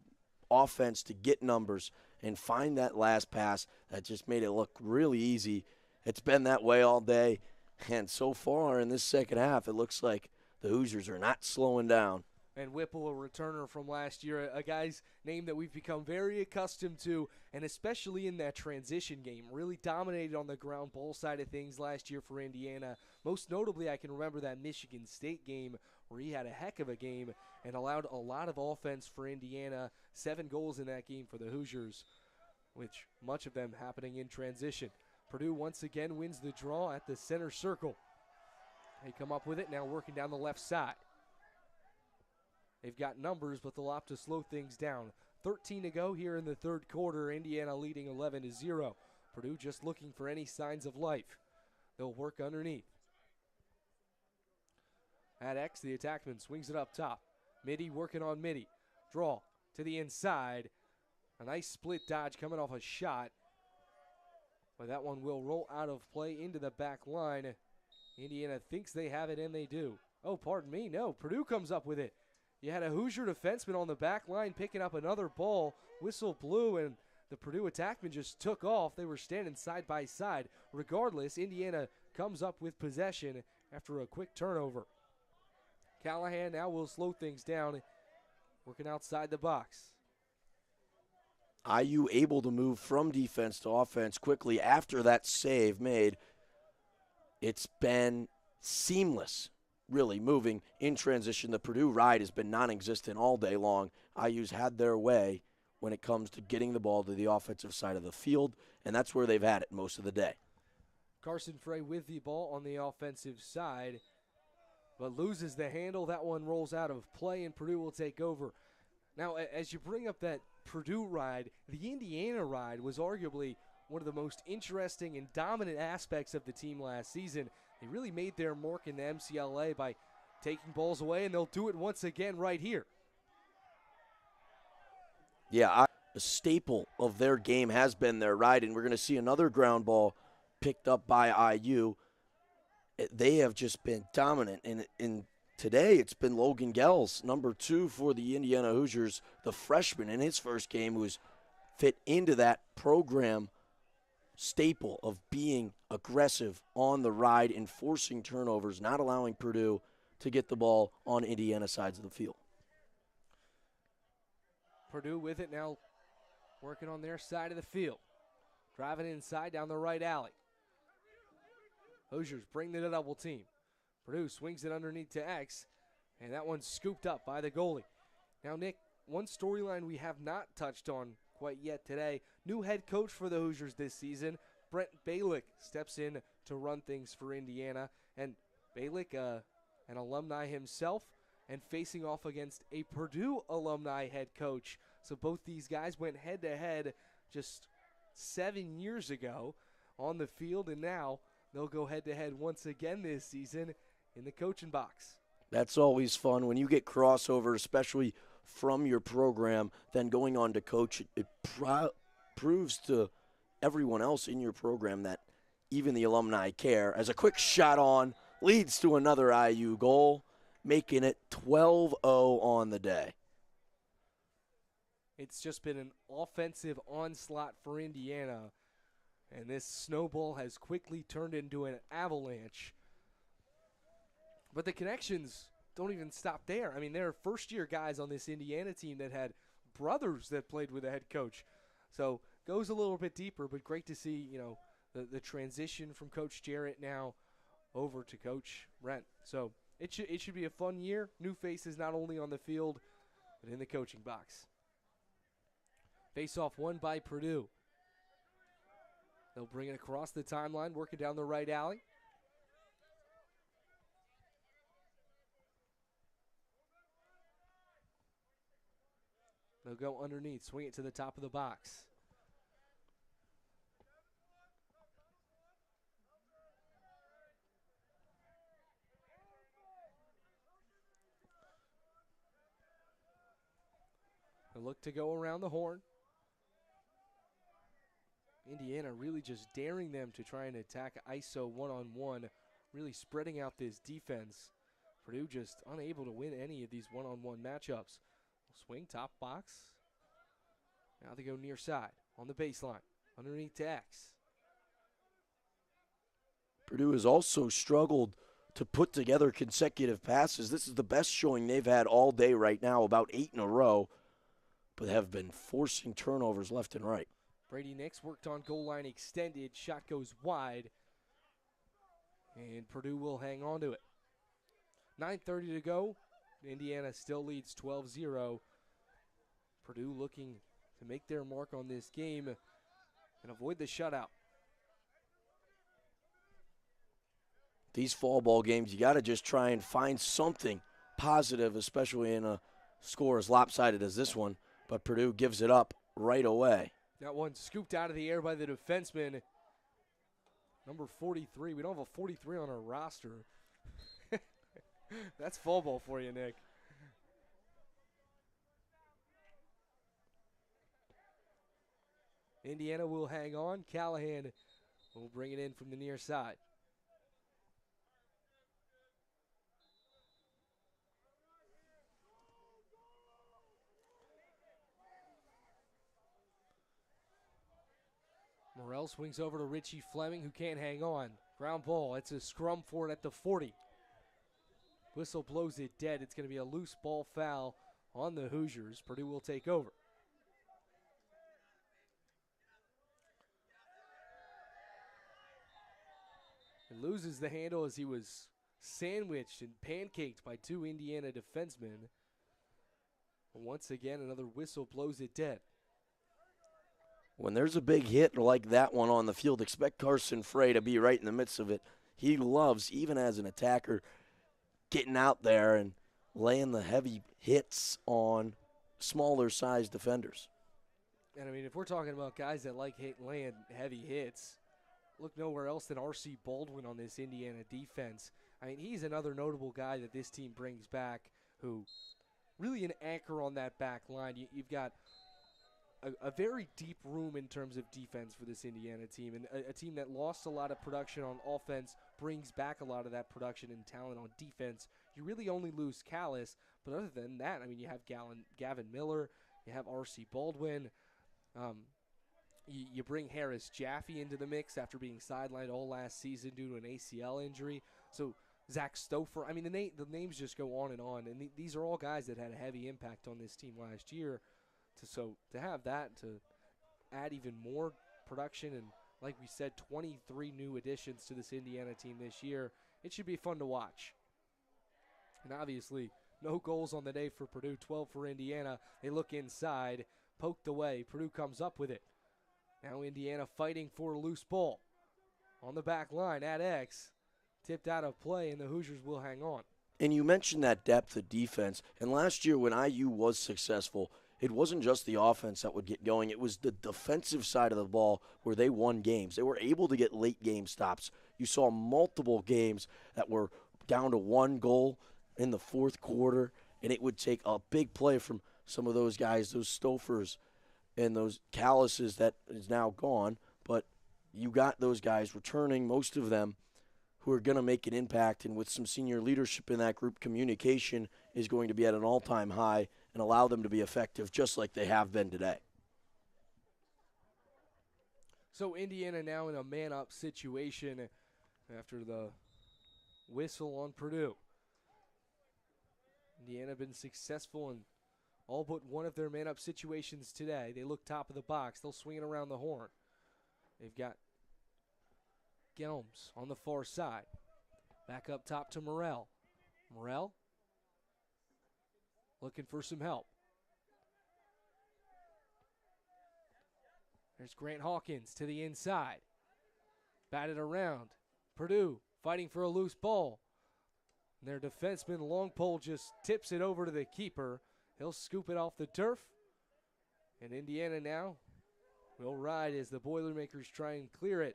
[SPEAKER 3] offense to get numbers and find that last pass that just made it look really easy. It's been that way all day, and so far in this second half, it looks like the Hoosiers are not slowing down.
[SPEAKER 1] And Whipple, a returner from last year, a guy's name that we've become very accustomed to, and especially in that transition game, really dominated on the ground ball side of things last year for Indiana. Most notably, I can remember that Michigan State game where he had a heck of a game and allowed a lot of offense for Indiana. 7 goals in that game for the Hoosiers, which much of them happening in transition. Purdue once again wins the draw at the center circle. They come up with it, now working down the left side. They've got numbers, but they'll opt to slow things down. 13 to go here in the third quarter. Indiana leading 11-0. Purdue just looking for any signs of life. They'll work underneath. At X, the attackman swings it up top. Midi working on Midi. Draw to the inside. A nice split dodge coming off a shot. But that one will roll out of play into the back line. Indiana thinks they have it, and they do. Oh, pardon me. No, Purdue comes up with it. You had a Hoosier defenseman on the back line picking up another ball. Whistle blew, and the Purdue attackman just took off. They were standing side by side. Regardless, Indiana comes up with possession after a quick turnover. Callahan now will slow things down, working outside the box.
[SPEAKER 3] IU able to move from defense to offense quickly after that save made. It's been seamless, really, moving in transition. The Purdue ride has been non-existent all day long. IU's had their way when it comes to getting the ball to the offensive side of the field, and that's where they've had it most of the day.
[SPEAKER 1] Carson Frey with the ball on the offensive side, but loses the handle. That one rolls out of play, and Purdue will take over. Now, as you bring up that Purdue ride, the Indiana ride was arguably one of the most interesting and dominant aspects of the team last season. They really made their mark in the MCLA by taking balls away, and they'll do it once again right here.
[SPEAKER 3] Yeah, a staple of their game has been their ride, and we're going to see another ground ball picked up by IU. They have just been dominant, and today it's been Logan Gels, number 2 for the Indiana Hoosiers, the freshman in his first game, who's fit into that program staple of being aggressive on the ride, enforcing turnovers, not allowing Purdue to get the ball on Indiana sides of the field.
[SPEAKER 1] Purdue with it now, working on their side of the field. Driving inside down the right alley. Hoosiers bring the double team. Purdue swings it underneath to X, and that one's scooped up by the goalie. Now, Nick, one storyline we have not touched on quite yet today. New head coach for the Hoosiers this season, Brent Balick, steps in to run things for Indiana. And Balick, an alumni himself, and facing off against a Purdue alumni head coach. So both these guys went head-to-head just 7 years ago on the field, and now they'll go head-to-head once again this season in the coaching box.
[SPEAKER 3] That's always fun when you get crossover, especially from your program, then going on to coach. It proves to everyone else in your program that even the alumni care. As a quick shot on leads to another IU goal, making it 12-0 on the day.
[SPEAKER 1] It's just been an offensive onslaught for Indiana, and this snowball has quickly turned into an avalanche. But the connections don't even stop there. I mean, there are first-year guys on this Indiana team that had brothers that played with the head coach. So goes a little bit deeper, but great to see, the transition from Coach Jarrett now over to Coach Brent. So it should be a fun year. New faces not only on the field, but in the coaching box. Face-off won by Purdue. They'll bring it across the timeline, working down the right alley. They'll go underneath, swing it to the top of the box. They'll look to go around the horn. Indiana really just daring them to try and attack ISO one-on-one, really spreading out this defense. Purdue just unable to win any of these one-on-one matchups. Swing, top box. Now they go near side on the baseline, underneath to X.
[SPEAKER 3] Purdue has also struggled to put together consecutive passes. This is the best showing they've had all day right now, about 8 in a row, but have been forcing turnovers left and right.
[SPEAKER 1] Brady Nix worked on goal line extended. Shot goes wide, and Purdue will hang on to it. 9:30 to go. Indiana still leads 12-0. Purdue looking to make their mark on this game and avoid the shutout.
[SPEAKER 3] These fall ball games, you got to just try and find something positive, especially in a score as lopsided as this one. But Purdue gives it up right away.
[SPEAKER 1] That one scooped out of the air by the defenseman, number 43. We don't have a 43 on our roster. That's fall ball for you, Nick. Indiana will hang on. Callahan will bring it in from the near side. Morrell swings over to Richie Fleming, who can't hang on. Ground ball. It's a scrum for it at the 40. Whistle blows it dead. It's going to be a loose ball foul on the Hoosiers. Purdue will take over. He loses the handle as he was sandwiched and pancaked by 2 Indiana defensemen. Once again, another whistle blows it dead.
[SPEAKER 3] When there's a big hit like that one on the field, expect Carson Frey to be right in the midst of it. He loves, even as an attacker, getting out there and laying the heavy hits on smaller-sized defenders.
[SPEAKER 1] And, I mean, if we're talking about guys that like laying heavy hits, look nowhere else than R.C. Baldwin on this Indiana defense. I mean, he's another notable guy that this team brings back who really an anchor on that back line. You've got a very deep room in terms of defense for this Indiana team, and a team that lost a lot of production on offense brings back a lot of that production and talent on defense. You really only lose Callis, but other than that, I mean, you have Gavin Miller, you have R.C. Baldwin, you bring Harris Jaffe into the mix after being sidelined all last season due to an ACL injury. So Zach Stouffer, I mean, the names just go on, and these are all guys that had a heavy impact on this team last year. So to have that, to add even more production, and like we said, 23 new additions to this Indiana team this year, it should be fun to watch. And obviously, no goals on the day for Purdue, 12 for Indiana. They look inside, poked away. Purdue comes up with it. Now Indiana fighting for a loose ball. On the back line at X, tipped out of play, and the Hoosiers will hang on.
[SPEAKER 3] And you mentioned that depth of defense. And last year when IU was successful, it wasn't just the offense that would get going. It was the defensive side of the ball where they won games. They were able to get late game stops. You saw multiple games that were down to one goal in the fourth quarter, and it would take a big play from some of those guys, those Stouffers and those Callises that is now gone. But you got those guys returning, most of them, who are going to make an impact. And with some senior leadership in that group, communication is going to be at an all-time high and allow them to be effective just like they have been today.
[SPEAKER 1] So Indiana now in a man-up situation after the whistle on Purdue. Indiana been successful in all but one of their man-up situations today. They look top of the box. They'll swing it around the horn. They've got Gelms on the far side. Back up top to Morrell. Morrell looking for some help. There's Grant Hawkins to the inside. Batted around. Purdue fighting for a loose ball. And their defenseman Longpole just tips it over to the keeper. He'll scoop it off the turf. And Indiana now will ride as the Boilermakers try and clear it.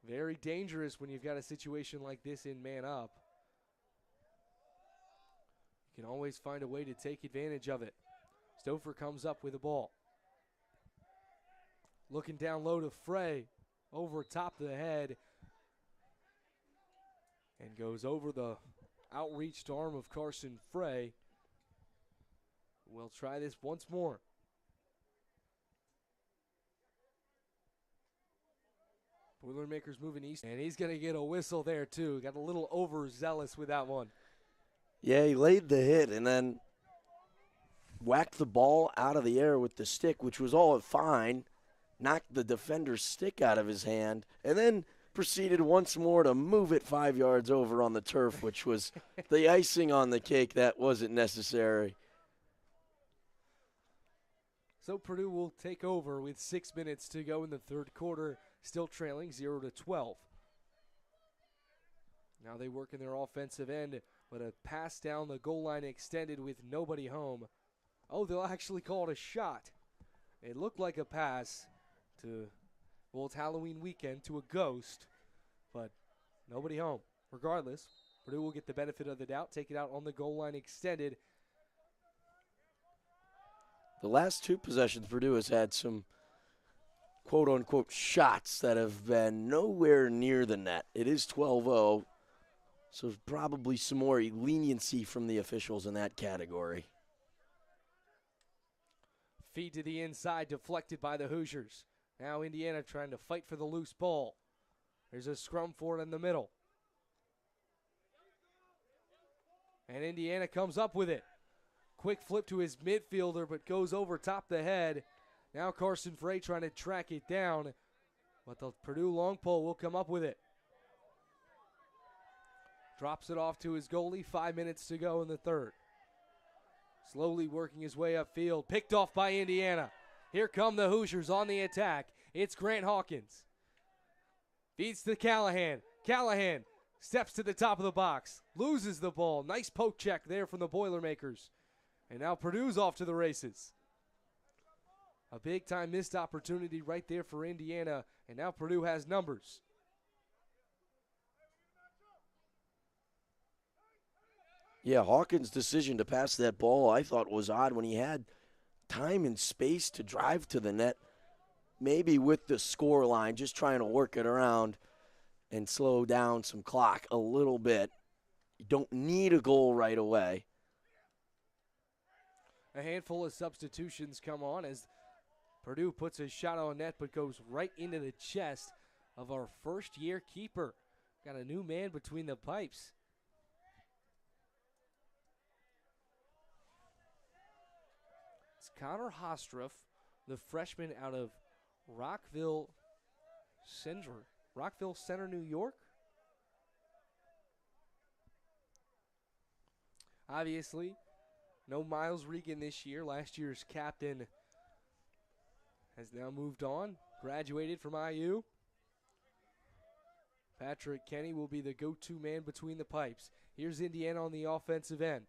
[SPEAKER 1] Very dangerous when you've got a situation like this in man up. You can always find a way to take advantage of it. Stouffer comes up with the ball. Looking down low to Frey. Over top of the head. And goes over the outreached arm of Carson Frey. We'll try this once more. Boilermakers moving east. And he's going to get a whistle there, too. Got a little overzealous with that one.
[SPEAKER 3] Yeah, he laid the hit and then whacked the ball out of the air with the stick, which was all fine. Knocked the defender's stick out of his hand, and then proceeded once more to move it 5 yards over on the turf, which was the icing on the cake. That wasn't necessary.
[SPEAKER 1] So Purdue will take over with 6 minutes to go in the third quarter, still trailing 0-12. Now they work in their offensive end, but a pass down the goal line extended with nobody home. Oh, they'll actually call it a shot. It looked like a pass to, well, it's Halloween weekend, to a ghost, but nobody home. Regardless, Purdue will get the benefit of the doubt, take it out on the goal line extended.
[SPEAKER 3] The last two possessions, Purdue has had some quote-unquote shots that have been nowhere near the net. It is 12-0, so probably some more leniency from the officials in that category.
[SPEAKER 1] Feed to the inside, deflected by the Hoosiers. Now Indiana trying to fight for the loose ball. There's a scrum for it in the middle. And Indiana comes up with it. Quick flip to his midfielder, but goes over top the head. Now Carson Frey trying to track it down, but the Purdue long pole will come up with it. Drops it off to his goalie, 5 minutes to go in the third. Slowly working his way upfield, picked off by Indiana.
[SPEAKER 4] Here come the Hoosiers on the attack. It's Grant Hawkins. Feeds to Callahan. Callahan steps to the top of the box. Loses the ball. Nice poke check there from the Boilermakers. And now Purdue's off to the races. A big-time missed opportunity right there for Indiana. And now Purdue has numbers.
[SPEAKER 3] Yeah, Hawkins' decision to pass that ball I thought was odd when he had time and space to drive to the net. Maybe with the score line, just trying to work it around and slow down some clock a little bit. You don't need a goal right away.
[SPEAKER 4] A handful of substitutions come on as Purdue puts a shot on net but goes right into the chest of our first-year keeper. Got a new man between the pipes. It's Connor Hostroff, the freshman out of Rockville Center, New York. Obviously, no Miles Regan this year. Last year's captain has now moved on, graduated from IU. Patrick Kenny will be the go-to man between the pipes. Here's Indiana on the offensive end.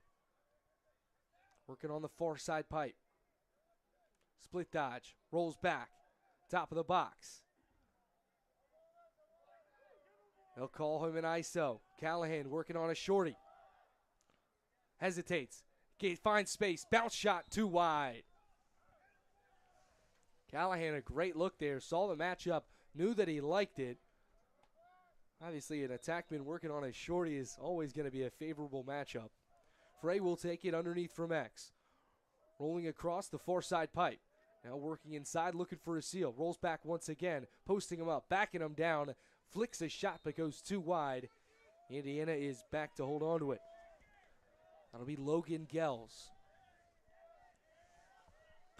[SPEAKER 4] Working on the far side pipe. Split dodge, rolls back, top of the box. They'll call him an ISO. Callahan working on a shorty. Hesitates, finds space, bounce shot too wide. Callahan, a great look there, saw the matchup, knew that he liked it. Obviously, an attackman working on a shorty is always going to be a favorable matchup. Frey will take it underneath from X. Rolling across the far side pipe. Now working inside, looking for a seal. Rolls back once again, posting him up, backing him down. Flicks a shot, but goes too wide. Indiana is back to hold on to it. That'll be Logan Gels.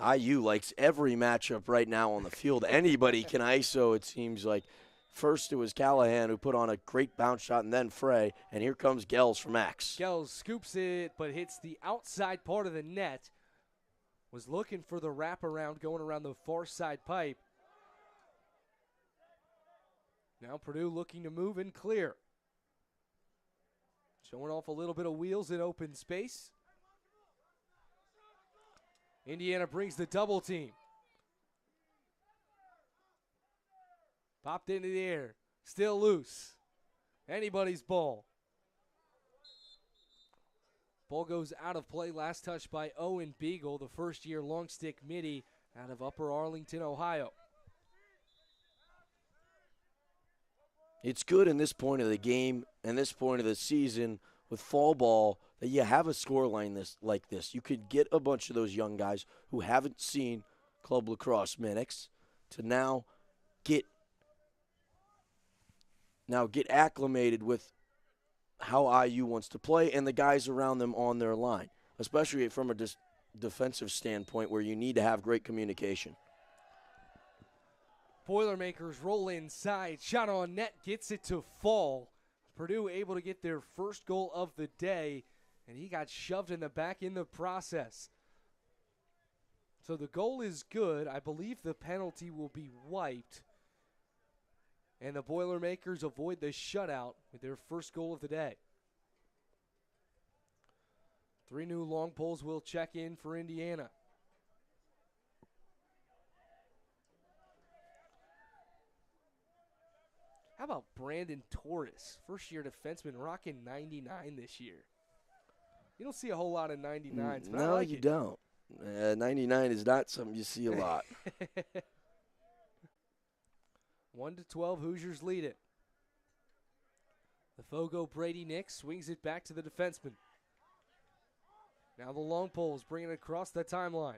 [SPEAKER 3] IU likes every matchup right now on the field. Anybody can ISO, it seems like. First it was Callahan who put on a great bounce shot, and then Frey. And here comes Gels from X.
[SPEAKER 4] Gels scoops it, but hits the outside part of the net. Was looking for the wraparound going around the far side pipe. Now Purdue looking to move and clear. Showing off a little bit of wheels in open space. Indiana brings the double team. Popped into the air. Still loose. Anybody's ball. Ball goes out of play. Last touch by Owen Beagle, the first-year long stick midi out of Upper Arlington, Ohio.
[SPEAKER 3] It's good in this point of the game and this point of the season with fall ball that you have a scoreline like this. You could get a bunch of those young guys who haven't seen club lacrosse minutes to now get acclimated with how IU wants to play and the guys around them on their line, especially from a defensive standpoint where you need to have great communication.
[SPEAKER 4] Boilermakers roll inside. Shot on net, gets it to fall. Purdue able to get their first goal of the day, and he got shoved in the back in the process. So the goal is good. I believe the penalty will be wiped. And the Boilermakers avoid the shutout with their first goal of the day. 3 new long poles will check in for Indiana. How about Brandon Torres, first-year defenseman, rocking 99 this year? You don't see a whole lot of 99s. But
[SPEAKER 3] no,
[SPEAKER 4] like
[SPEAKER 3] you
[SPEAKER 4] it.
[SPEAKER 3] don't. 99 is not something you see a lot.
[SPEAKER 4] 1-12, Hoosiers lead it. The Fogo Brady Nix swings it back to the defenseman. Now the long poles bringing it across the timeline.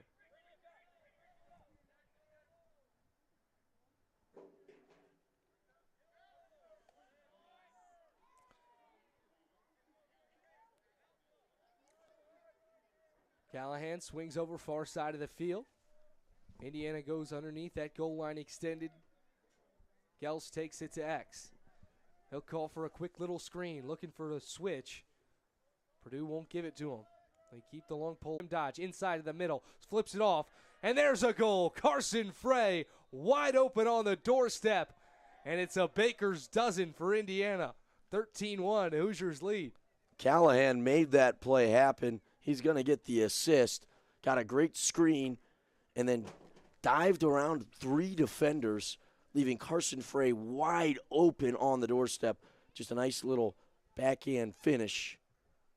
[SPEAKER 4] Callahan swings over far side of the field. Indiana goes underneath that goal line extended. Gels takes it to X. He'll call for a quick little screen, looking for a switch. Purdue won't give it to him. They keep the long pole. Dodge inside of the middle, flips it off, And there's a goal. Carson Frey wide open on the doorstep. And it's a baker's dozen for Indiana. 13-1, Hoosiers lead.
[SPEAKER 3] Callahan made that play happen. He's going to get the assist. Got a great screen and then dived around 3 defenders, leaving Carson Frey wide open on the doorstep. Just a nice little backhand finish.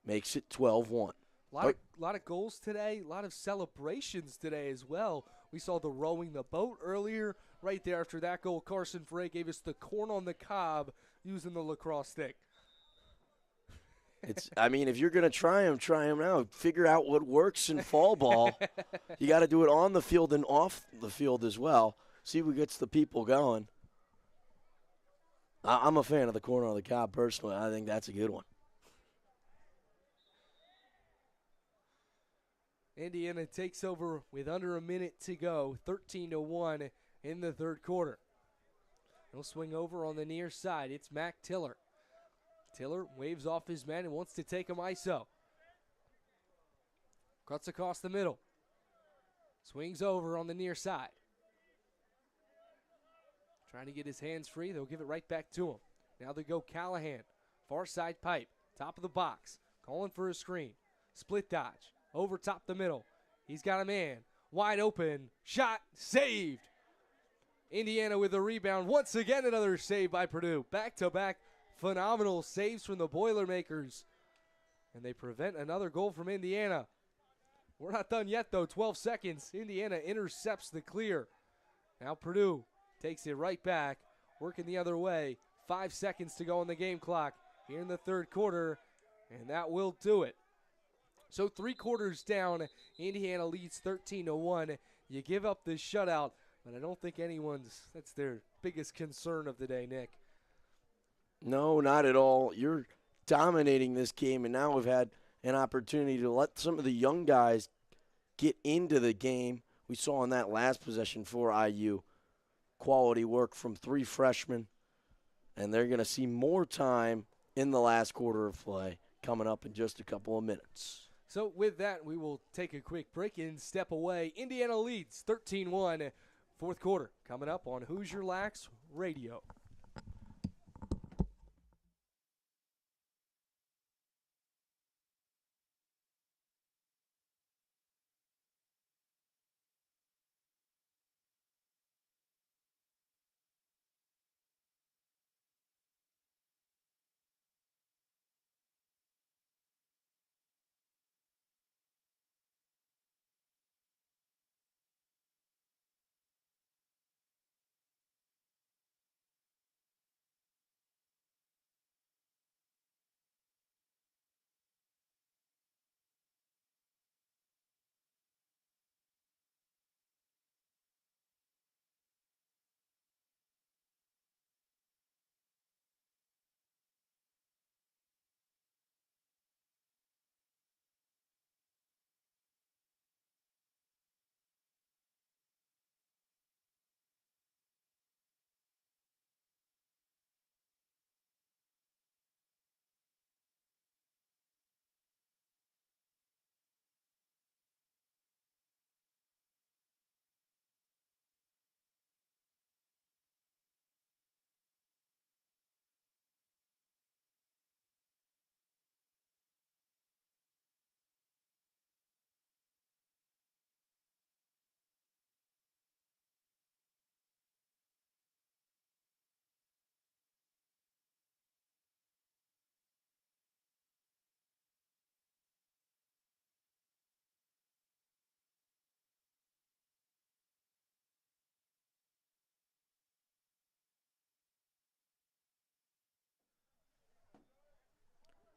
[SPEAKER 3] Makes it 12-1.
[SPEAKER 4] A lot of goals today, a lot of celebrations today as well. We saw the rowing the boat earlier. Right there after that goal, Carson Frey gave us the corn on the cob using the lacrosse stick.
[SPEAKER 3] If you're going to try them now. Figure out what works in fall ball. You got to do it on the field and off the field as well. See what gets the people going. I'm a fan of the corner on the cob personally. I think that's a good one.
[SPEAKER 4] Indiana takes over with under a minute to go, 13-1 in the third quarter. He'll swing over on the near side. It's Mac Tiller. Tiller waves off his man and wants to take him ISO. Cuts across the middle. Swings over on the near side. Trying to get his hands free. They'll give it right back to him. Now they go Callahan. Far side pipe. Top of the box. Calling for a screen. Split dodge. Over top the middle. He's got a man. Wide open. Shot. Saved. Indiana with a rebound. Once again, another save by Purdue. Back-to-back phenomenal saves from the Boilermakers. And they prevent another goal from Indiana. We're not done yet, though. 12 seconds. Indiana intercepts the clear. Now Purdue takes it right back. Working the other way. 5 seconds to go on the game clock here in the third quarter. And that will do it. So 3 quarters down, Indiana leads 13-1. You give up this shutout, but I don't think that's their biggest concern of the day, Nick.
[SPEAKER 3] No, not at all. You're dominating this game, and now we've had an opportunity to let some of the young guys get into the game. We saw in that last possession for IU quality work from 3 freshmen, and they're going to see more time in the last quarter of play coming up in just a couple of minutes.
[SPEAKER 4] So with that, we will take a quick break and step away. Indiana leads 13-1, fourth quarter, coming up on Hoosier Lax Radio.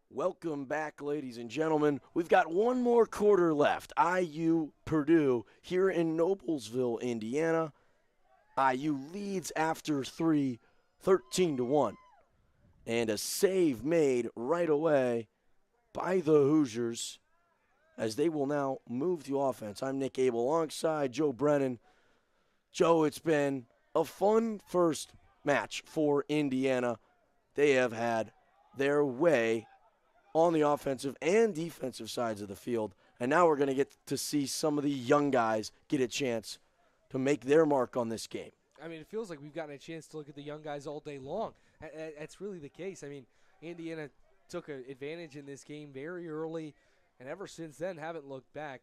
[SPEAKER 3] Welcome back, ladies and gentlemen. We've got one more quarter left. IU Purdue here in Noblesville, Indiana. IU leads after 3, 13-1. And a save made right away by the Hoosiers as they will now move the offense. I'm Nick Abel alongside Joe Brennan. Joe, it's been a fun first match for Indiana. They have had their way on the offensive and defensive sides of the field, And now we're going to get to see some of the young guys get a chance to make their mark on this game.
[SPEAKER 4] I mean, it feels like we've gotten a chance to look at the young guys all day long. That's really the case. I mean, Indiana took an advantage in this game very early, and ever since then haven't looked back.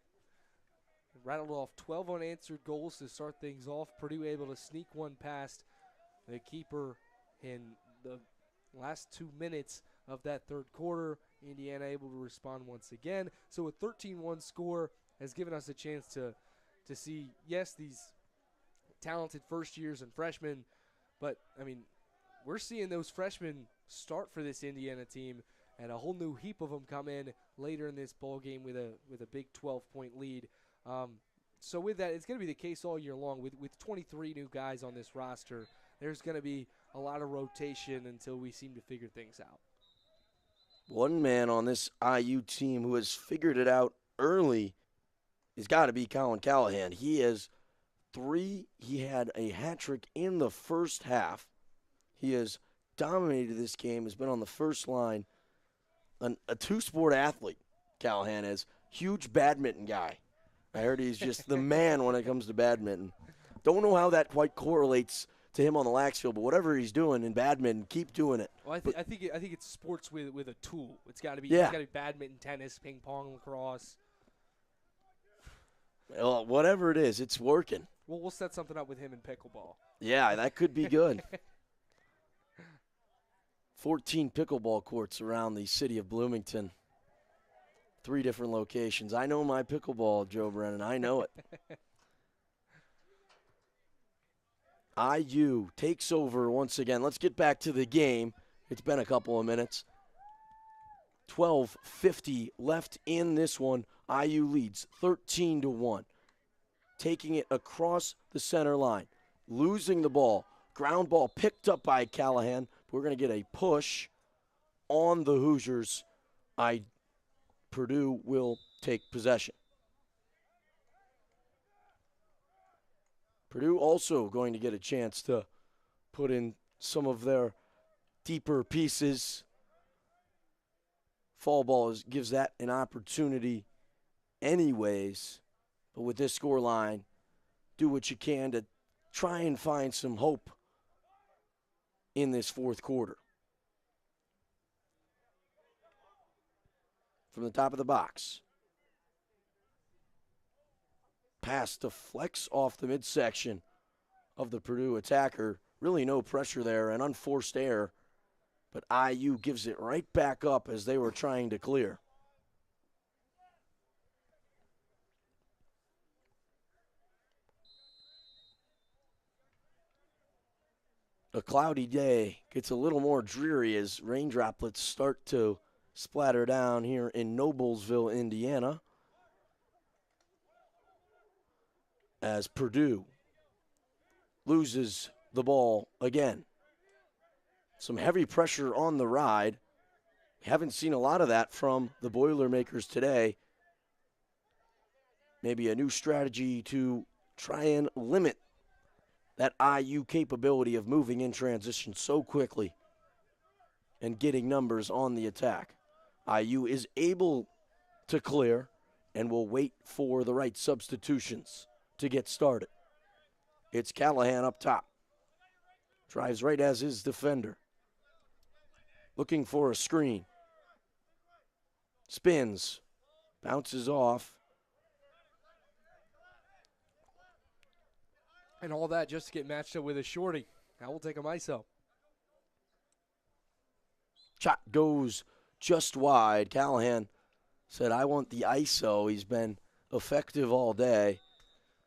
[SPEAKER 4] Rattled off 12 unanswered goals to start things off. Purdue able to sneak one past the keeper in the last 2 minutes of that third quarter. Indiana able to respond once again. So a 13-1 score has given us a chance to see, yes, these talented first years and freshmen, but, I mean, we're seeing those freshmen start for this Indiana team, and a whole new heap of them come in later in this ball game with a big 12-point lead. So with that, it's going to be the case all year long. With 23 new guys on this roster, there's going to be a lot of rotation until we seem to figure things out.
[SPEAKER 3] One man on this IU team who has figured it out early has got to be Colin Callahan. He has 3. He had a hat trick in the first half. He has dominated this game, has been on the first line. A two-sport athlete, Callahan is. Huge badminton guy. I heard he's just the man when it comes to badminton. Don't know how that quite correlates to him on the lax field, but whatever he's doing in badminton, keep doing it.
[SPEAKER 4] Well, I think it's sports with a tool. It's got to be badminton, tennis, ping pong, lacrosse.
[SPEAKER 3] Well, whatever it is, it's working.
[SPEAKER 4] Well, we'll set something up with him in pickleball.
[SPEAKER 3] Yeah, that could be good. 14 pickleball courts around the city of Bloomington. 3 different locations. I know my pickleball, Joe Brennan. I know it. IU takes over once again. Let's get back to the game. It's been a couple of minutes. 12:50 left in this one. IU leads 13-1. Taking it across the center line. Losing the ball. Ground ball picked up by Callahan. We're going to get a push on the Hoosiers. Purdue will take possession. Purdue also going to get a chance to put in some of their deeper pieces. Fall ball gives that an opportunity anyways. But with this score line, do what you can to try and find some hope in this fourth quarter. From the top of the box. Pass deflects off the midsection of the Purdue attacker. Really no pressure there and unforced error. But IU gives it right back up as they were trying to clear. A cloudy day gets a little more dreary as rain droplets start to splatter down here in Noblesville, Indiana. As Purdue loses the ball again. Some heavy pressure on the ride. Haven't seen a lot of that from the Boilermakers today. Maybe a new strategy to try and limit that IU capability of moving in transition so quickly and getting numbers on the attack. IU is able to clear and will wait for the right substitutions to get started. It's Callahan up top. Drives right as his defender. Looking for a screen. Spins. Bounces off.
[SPEAKER 4] And all that just to get matched up with a shorty. I will take a ISO.
[SPEAKER 3] Shot goes just wide. Callahan said, I want the ISO. He's been effective all day.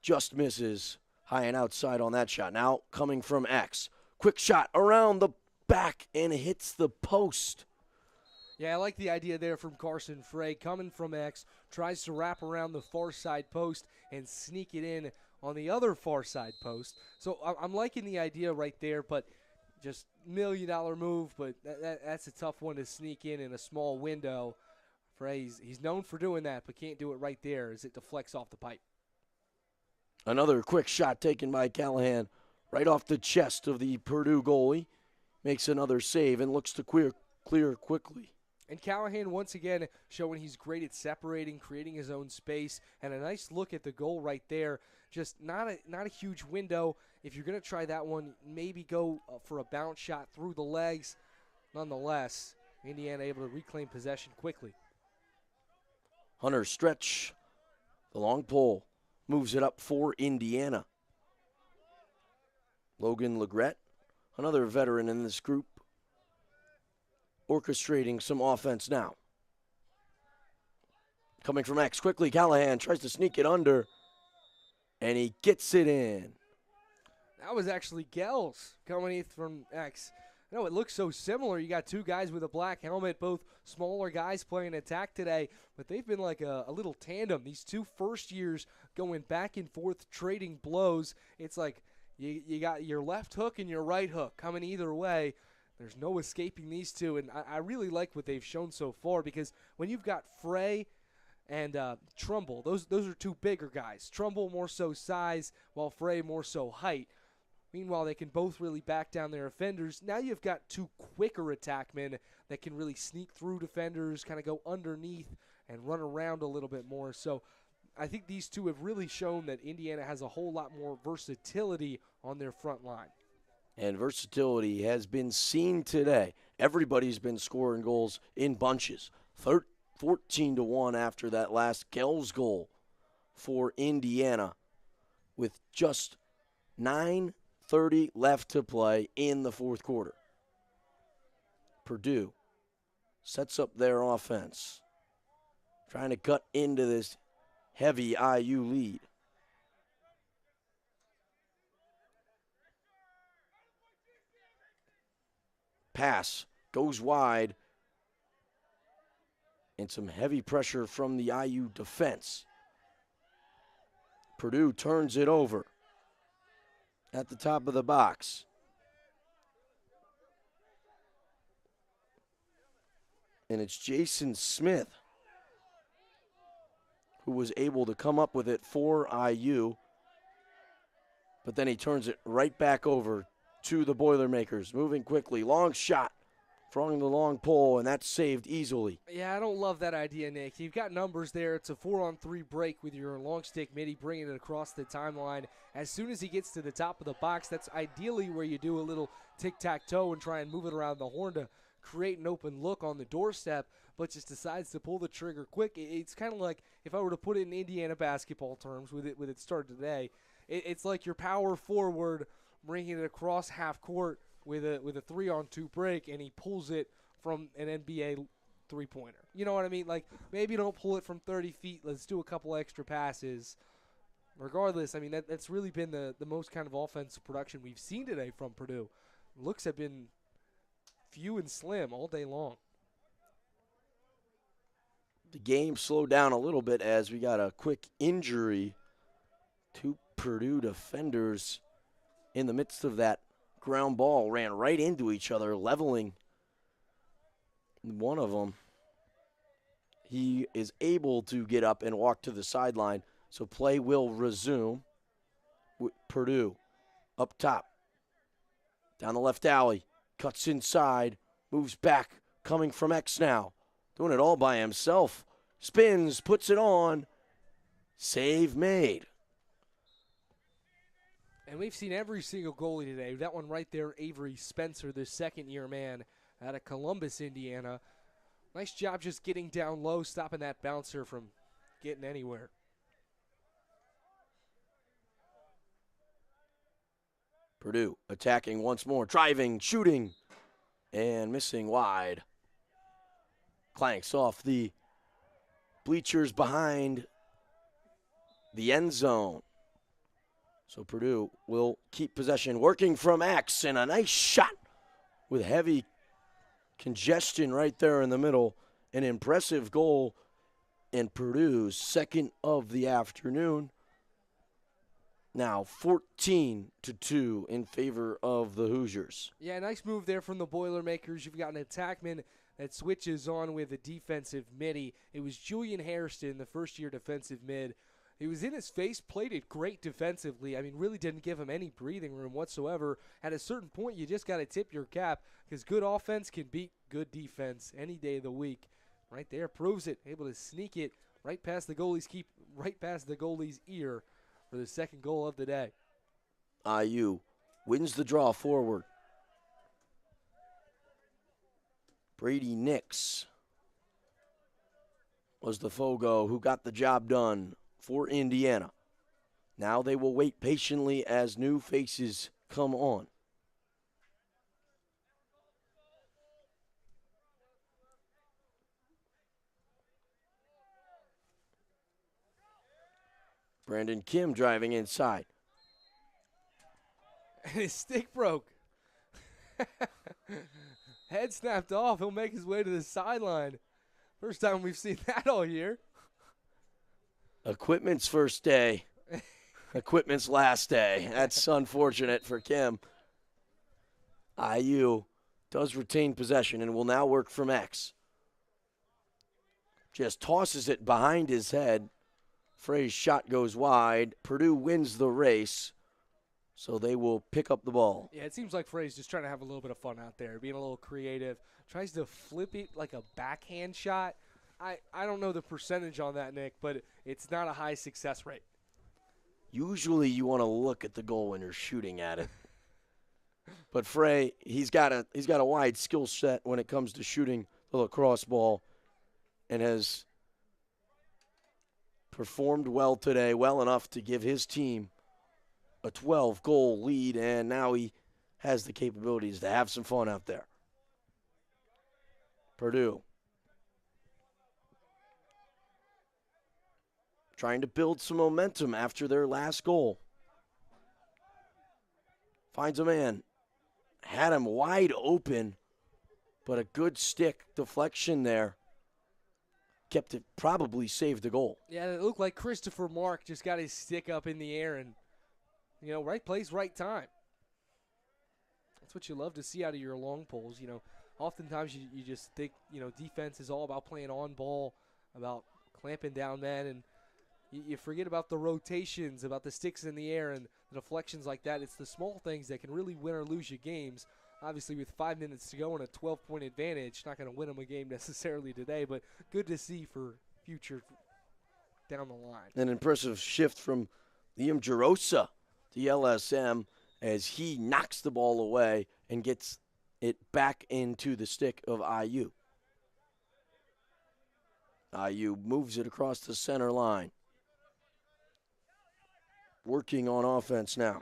[SPEAKER 3] Just misses high and outside on that shot. Now coming from X. Quick shot around the back and hits the post.
[SPEAKER 4] Yeah, I like the idea there from Carson Frey. Coming from X, tries to wrap around the far side post and sneak it in on the other far side post. So I'm liking the idea right there, but just $1 million move, but that's a tough one to sneak in a small window. Frey, he's known for doing that, but can't do it right there as it deflects off the pipe.
[SPEAKER 3] Another quick shot taken by Callahan right off the chest of the Purdue goalie. Makes another save and looks to clear quickly.
[SPEAKER 4] And Callahan, once again, showing he's great at separating, creating his own space, and a nice look at the goal right there. Just not a huge window. If you're going to try that one, maybe go for a bounce shot through the legs. Nonetheless, Indiana able to reclaim possession quickly.
[SPEAKER 3] Hunter stretch. The long pole moves it up for Indiana. Logan Legret, another veteran in this group, orchestrating some offense now. Coming from X quickly, Callahan tries to sneak it under, and he gets it in.
[SPEAKER 4] That was actually Gels coming in from X. No, it looks so similar. You got two guys with a black helmet, both smaller guys playing attack today, but they've been like a little tandem. These two first years going back and forth, trading blows. It's like you got your left hook and your right hook coming either way. There's no escaping these two, and I really like what they've shown so far, because when you've got Frey and Trumbull, those are two bigger guys. Trumbull more so size, while Frey more so height. Meanwhile, they can both really back down their offenders. Now you've got two quicker attackmen that can really sneak through defenders, kind of go underneath and run around a little bit more. So I think these two have really shown that Indiana has a whole lot more versatility on their front line.
[SPEAKER 3] And versatility has been seen today. Everybody's been scoring goals in bunches. 14-1 after that last Gels goal for Indiana, with just 9:30 left to play in the fourth quarter. Purdue sets up their offense, trying to cut into this heavy IU lead. Pass goes wide, and some heavy pressure from the IU defense. Purdue turns it over at the top of the box. And it's Jason Smith who was able to come up with it for IU. But then he turns it right back over to the Boilermakers. Moving quickly. Long shot. Throwing the long pole, and that's saved easily.
[SPEAKER 4] Yeah, I don't love that idea, Nick. You've got numbers there. It's a 4-on-3 break with your long stick midi bringing it across the timeline. As soon as he gets to the top of the box, that's ideally where you do a little tic-tac-toe and try and move it around the horn to create an open look on the doorstep, but just decides to pull the trigger quick. It's kind of like, if I were to put it in Indiana basketball terms with it started today, it's like your power forward bringing it across half court with a 3-on-2 break, and he pulls it from an NBA three-pointer. You know what I mean? Like, maybe don't pull it from 30 feet. Let's do a couple extra passes. Regardless, I mean, that's really been the most kind of offensive production we've seen today from Purdue. Looks have been few and slim all day long.
[SPEAKER 3] The game slowed down a little bit as we got a quick injury. Two Purdue defenders in the midst of that ground ball ran right into each other, leveling one of them. He is able to get up and walk to the sideline, so play will resume. With Purdue up top, down the left alley, cuts inside, moves back, coming from X now, doing it all by himself, spins, puts it on, save made.
[SPEAKER 4] And we've seen every single goalie today. That one right there, Avery Spencer, the second-year man out of Columbus, Indiana. Nice job just getting down low, stopping that bouncer from getting anywhere.
[SPEAKER 3] Purdue attacking once more, driving, shooting, and missing wide. Clanks off the bleachers behind the end zone. So Purdue will keep possession, working from X, and a nice shot with heavy congestion right there in the middle. An impressive goal, and Purdue's second of the afternoon. Now 14-2 in favor of the Hoosiers.
[SPEAKER 4] Yeah, nice move there from the Boilermakers. You've got an attackman that switches on with a defensive midi. It was Julian Hairston, the first-year defensive mid, He was in his face, played it great defensively. I mean, really didn't give him any breathing room whatsoever. At a certain point, you just got to tip your cap because good offense can beat good defense any day of the week. Right there proves it. Able to sneak it right past the goalie's ear for the second goal of the day.
[SPEAKER 3] IU wins the draw forward. Brady Nix was the Fogo who got the job done for Indiana. Now they will wait patiently as new faces come on. Brandon Kim driving inside.
[SPEAKER 4] And his stick broke. Head snapped off. He'll make his way to the sideline. First time we've seen that all year.
[SPEAKER 3] Equipment's first day. Equipment's last day. That's unfortunate for Kim. IU does retain possession and will now work from X. Just tosses it behind his head. Frey's shot goes wide. Purdue wins the race, so they will pick up the ball.
[SPEAKER 4] Yeah, it seems like Frey's just trying to have a little bit of fun out there, being a little creative. Tries to flip it like a backhand shot. I don't know the percentage on that, Nick, but it's not a high success rate.
[SPEAKER 3] Usually you want to look at the goal when you're shooting at it. But Frey, he's got a wide skill set when it comes to shooting the lacrosse ball and has performed well today, well enough to give his team a 12-goal lead, and now he has the capabilities to have some fun out there. Purdue trying to build some momentum after their last goal. Finds a man. Had him wide open, but a good stick deflection there. Kept it, probably saved the goal.
[SPEAKER 4] Yeah, it looked like Christopher Mark just got his stick up in the air and, right place, right time. That's what you love to see out of your long poles. Oftentimes you just think, defense is all about playing on ball, about clamping down men, and you forget about the rotations, about the sticks in the air and the deflections like that. It's the small things that can really win or lose you games. Obviously, with 5 minutes to go and a 12-point advantage, not going to win them a game necessarily today, but good to see for future down the line.
[SPEAKER 3] An impressive shift from Liam Jarosa to LSM as he knocks the ball away and gets it back into the stick of IU. IU moves it across the center line. Working on offense now.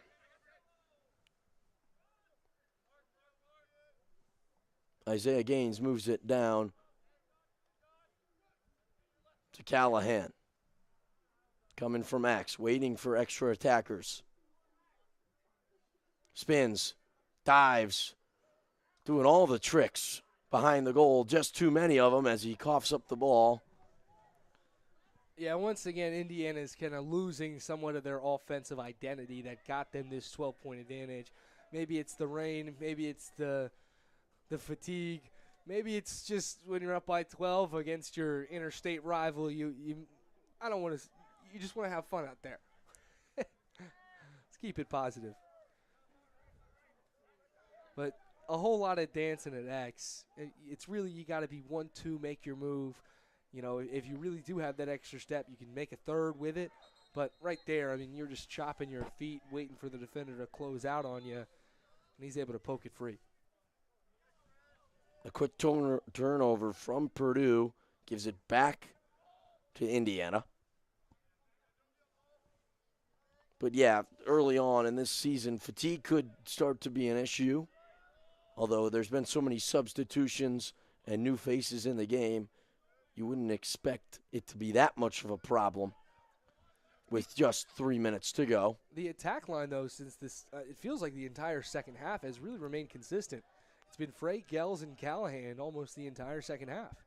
[SPEAKER 3] Isaiah Gaines moves it down to Callahan. Coming from X, waiting for extra attackers. Spins, dives, doing all the tricks behind the goal. Just too many of them as he coughs up the ball.
[SPEAKER 4] Yeah, once again, Indiana's kind of losing somewhat of their offensive identity that got them this 12-point advantage. Maybe it's the rain, maybe it's the fatigue, maybe it's just when you're up by 12 against your interstate rival, you just want to have fun out there. Let's keep it positive. But a whole lot of dancing at X. It's really, you got to be 1-2, make your move. If you really do have that extra step, you can make a third with it. But right there, you're just chopping your feet, waiting for the defender to close out on you, and he's able to poke it free.
[SPEAKER 3] A quick turnover from Purdue gives it back to Indiana. But yeah, early on in this season, fatigue could start to be an issue. Although there's been so many substitutions and new faces in the game, you wouldn't expect it to be that much of a problem with just 3 minutes to go.
[SPEAKER 4] The attack line, though, since this, it feels like the entire second half has really remained consistent. It's been Frey, Gels, and Callahan almost the entire second half.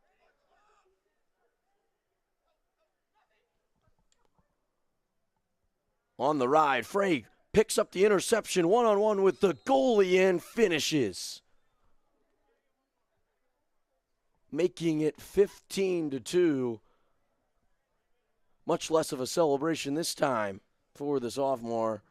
[SPEAKER 3] On the ride, Frey picks up the interception one-on-one with the goalie and finishes. Making it 15-2. much less of a celebration this time for the sophomore.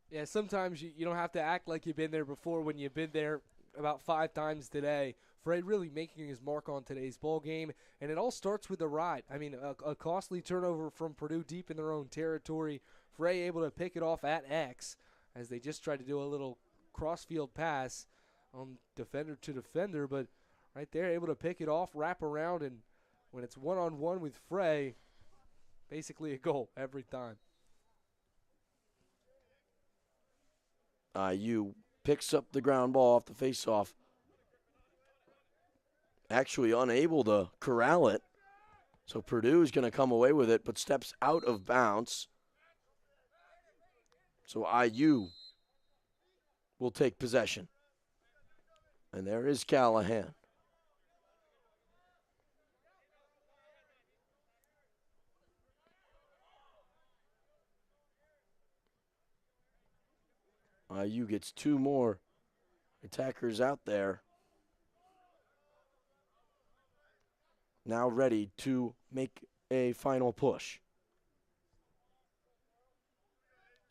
[SPEAKER 4] Yeah, sometimes you don't have to act like you've been there before when you've been there about 5 times today. Frey really making his mark on today's ball game, and it all starts with the ride. I mean, a costly turnover from Purdue deep in their own territory. Frey able to pick it off at X as they just tried to do a little cross-field pass on defender to defender, but right there able to pick it off, wrap around, and when it's one-on-one with Frey, basically a goal every time.
[SPEAKER 3] IU picks up the ground ball off the faceoff. Actually unable to corral it. So Purdue is going to come away with it, but steps out of bounds. So IU will take possession. And there is Callahan. IU gets 2 more attackers out there. Now ready to make a final push.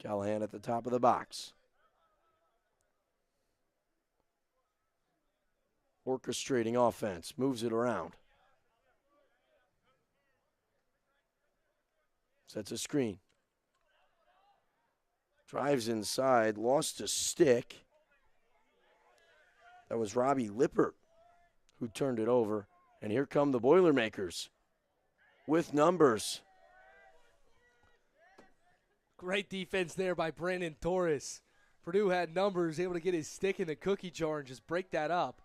[SPEAKER 3] Callahan at the top of the box. Orchestrating offense, moves it around. Sets a screen. Drives inside, lost a stick. That was Robbie Lippert who turned it over. And here come the Boilermakers with numbers.
[SPEAKER 4] Great defense there by Brandon Torres. Purdue had numbers, able to get his stick in the cookie jar and just break that up.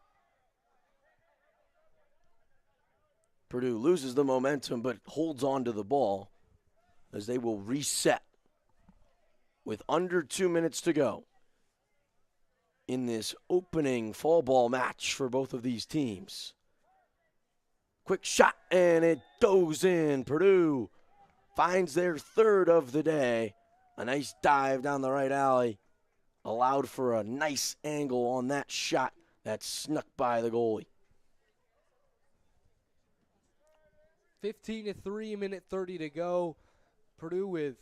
[SPEAKER 3] Purdue loses the momentum but holds on to the ball as they will reset with under 2 minutes to go in this opening fall ball match for both of these teams. Quick shot, and it goes in. Purdue finds their third of the day. A nice dive down the right alley. Allowed for a nice angle on that shot that snuck by the goalie.
[SPEAKER 4] 15-3, minute 30 to go. Purdue with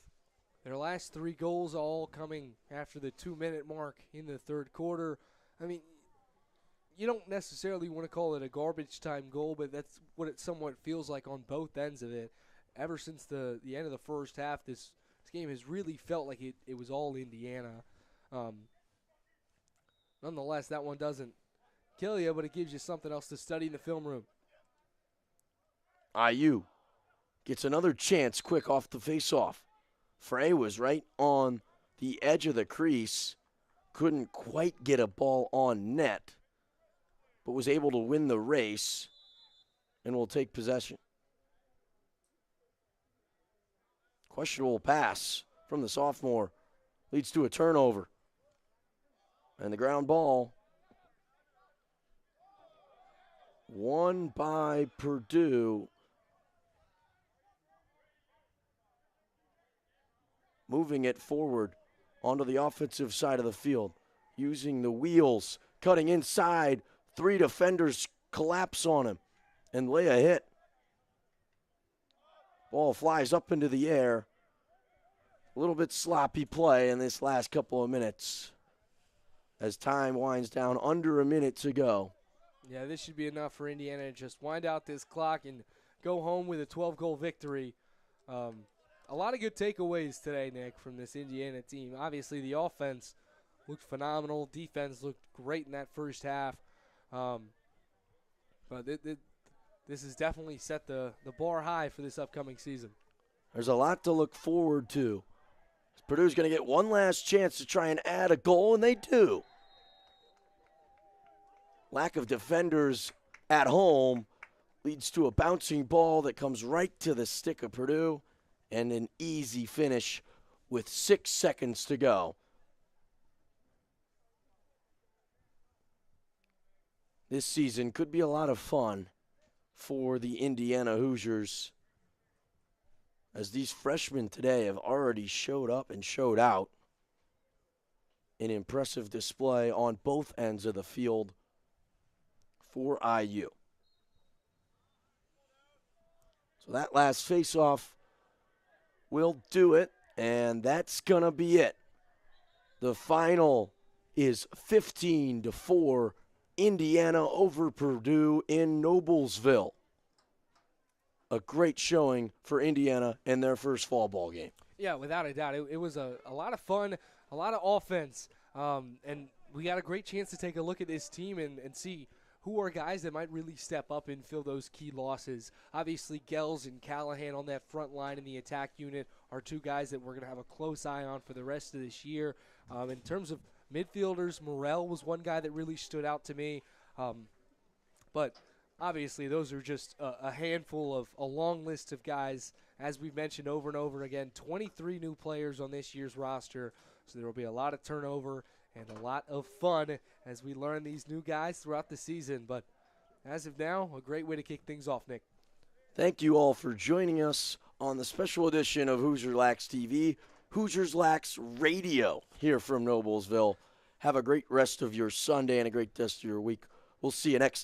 [SPEAKER 4] their last 3 goals all coming after the 2-minute mark in the third quarter. I mean, you don't necessarily want to call it a garbage time goal, but that's what it somewhat feels like on both ends of it. Ever since the end of the first half, this game has really felt like it was all Indiana. Nonetheless, that one doesn't kill you, but it gives you something else to study in the film room.
[SPEAKER 3] IU gets another chance quick off the faceoff. Frey was right on the edge of the crease. Couldn't quite get a ball on net, but was able to win the race and will take possession. Questionable pass from the sophomore leads to a turnover. And the ground ball won by Purdue. Moving it forward onto the offensive side of the field. Using the wheels, cutting inside. 3 defenders collapse on him and lay a hit. Ball flies up into the air. A little bit sloppy play in this last couple of minutes as time winds down, under a minute to go.
[SPEAKER 4] Yeah, this should be enough for Indiana to just wind out this clock and go home with a 12-goal victory. A lot of good takeaways today, Nick, from this Indiana team. Obviously, the offense looked phenomenal. Defense looked great in that first half. But this has definitely set the bar high for this upcoming season.
[SPEAKER 3] There's a lot to look forward to. Purdue's going to get one last chance to try and add a goal, and they do. Lack of defenders at home leads to a bouncing ball that comes right to the stick of Purdue, and an easy finish with 6 seconds to go. This season could be a lot of fun for the Indiana Hoosiers, as these freshmen today have already showed up and showed out. An impressive display on both ends of the field for IU. So that last face-off will do it, and that's going to be it. The final is 15-4, Indiana over Purdue in Noblesville. A great showing for Indiana in their first fall ball game.
[SPEAKER 4] Yeah, without a doubt. It was a lot of fun, a lot of offense, and we got a great chance to take a look at this team and see who are guys that might really step up and fill those key losses. Obviously, Gels and Callahan on that front line in the attack unit are two guys that we're going to have a close eye on for the rest of this year. In terms of midfielders, Morrell was one guy that really stood out to me. But obviously, those are just a handful of a long list of guys. As we've mentioned over and over again, 23 new players on this year's roster. So there will be a lot of turnover and a lot of fun as we learn these new guys throughout the season. But as of now, a great way to kick things off, Nick.
[SPEAKER 3] Thank you all for joining us on the special edition of Hoosier Lax TV, Hoosiers Lax Radio here from Noblesville. Have a great rest of your Sunday and a great rest of your week. We'll see you next time.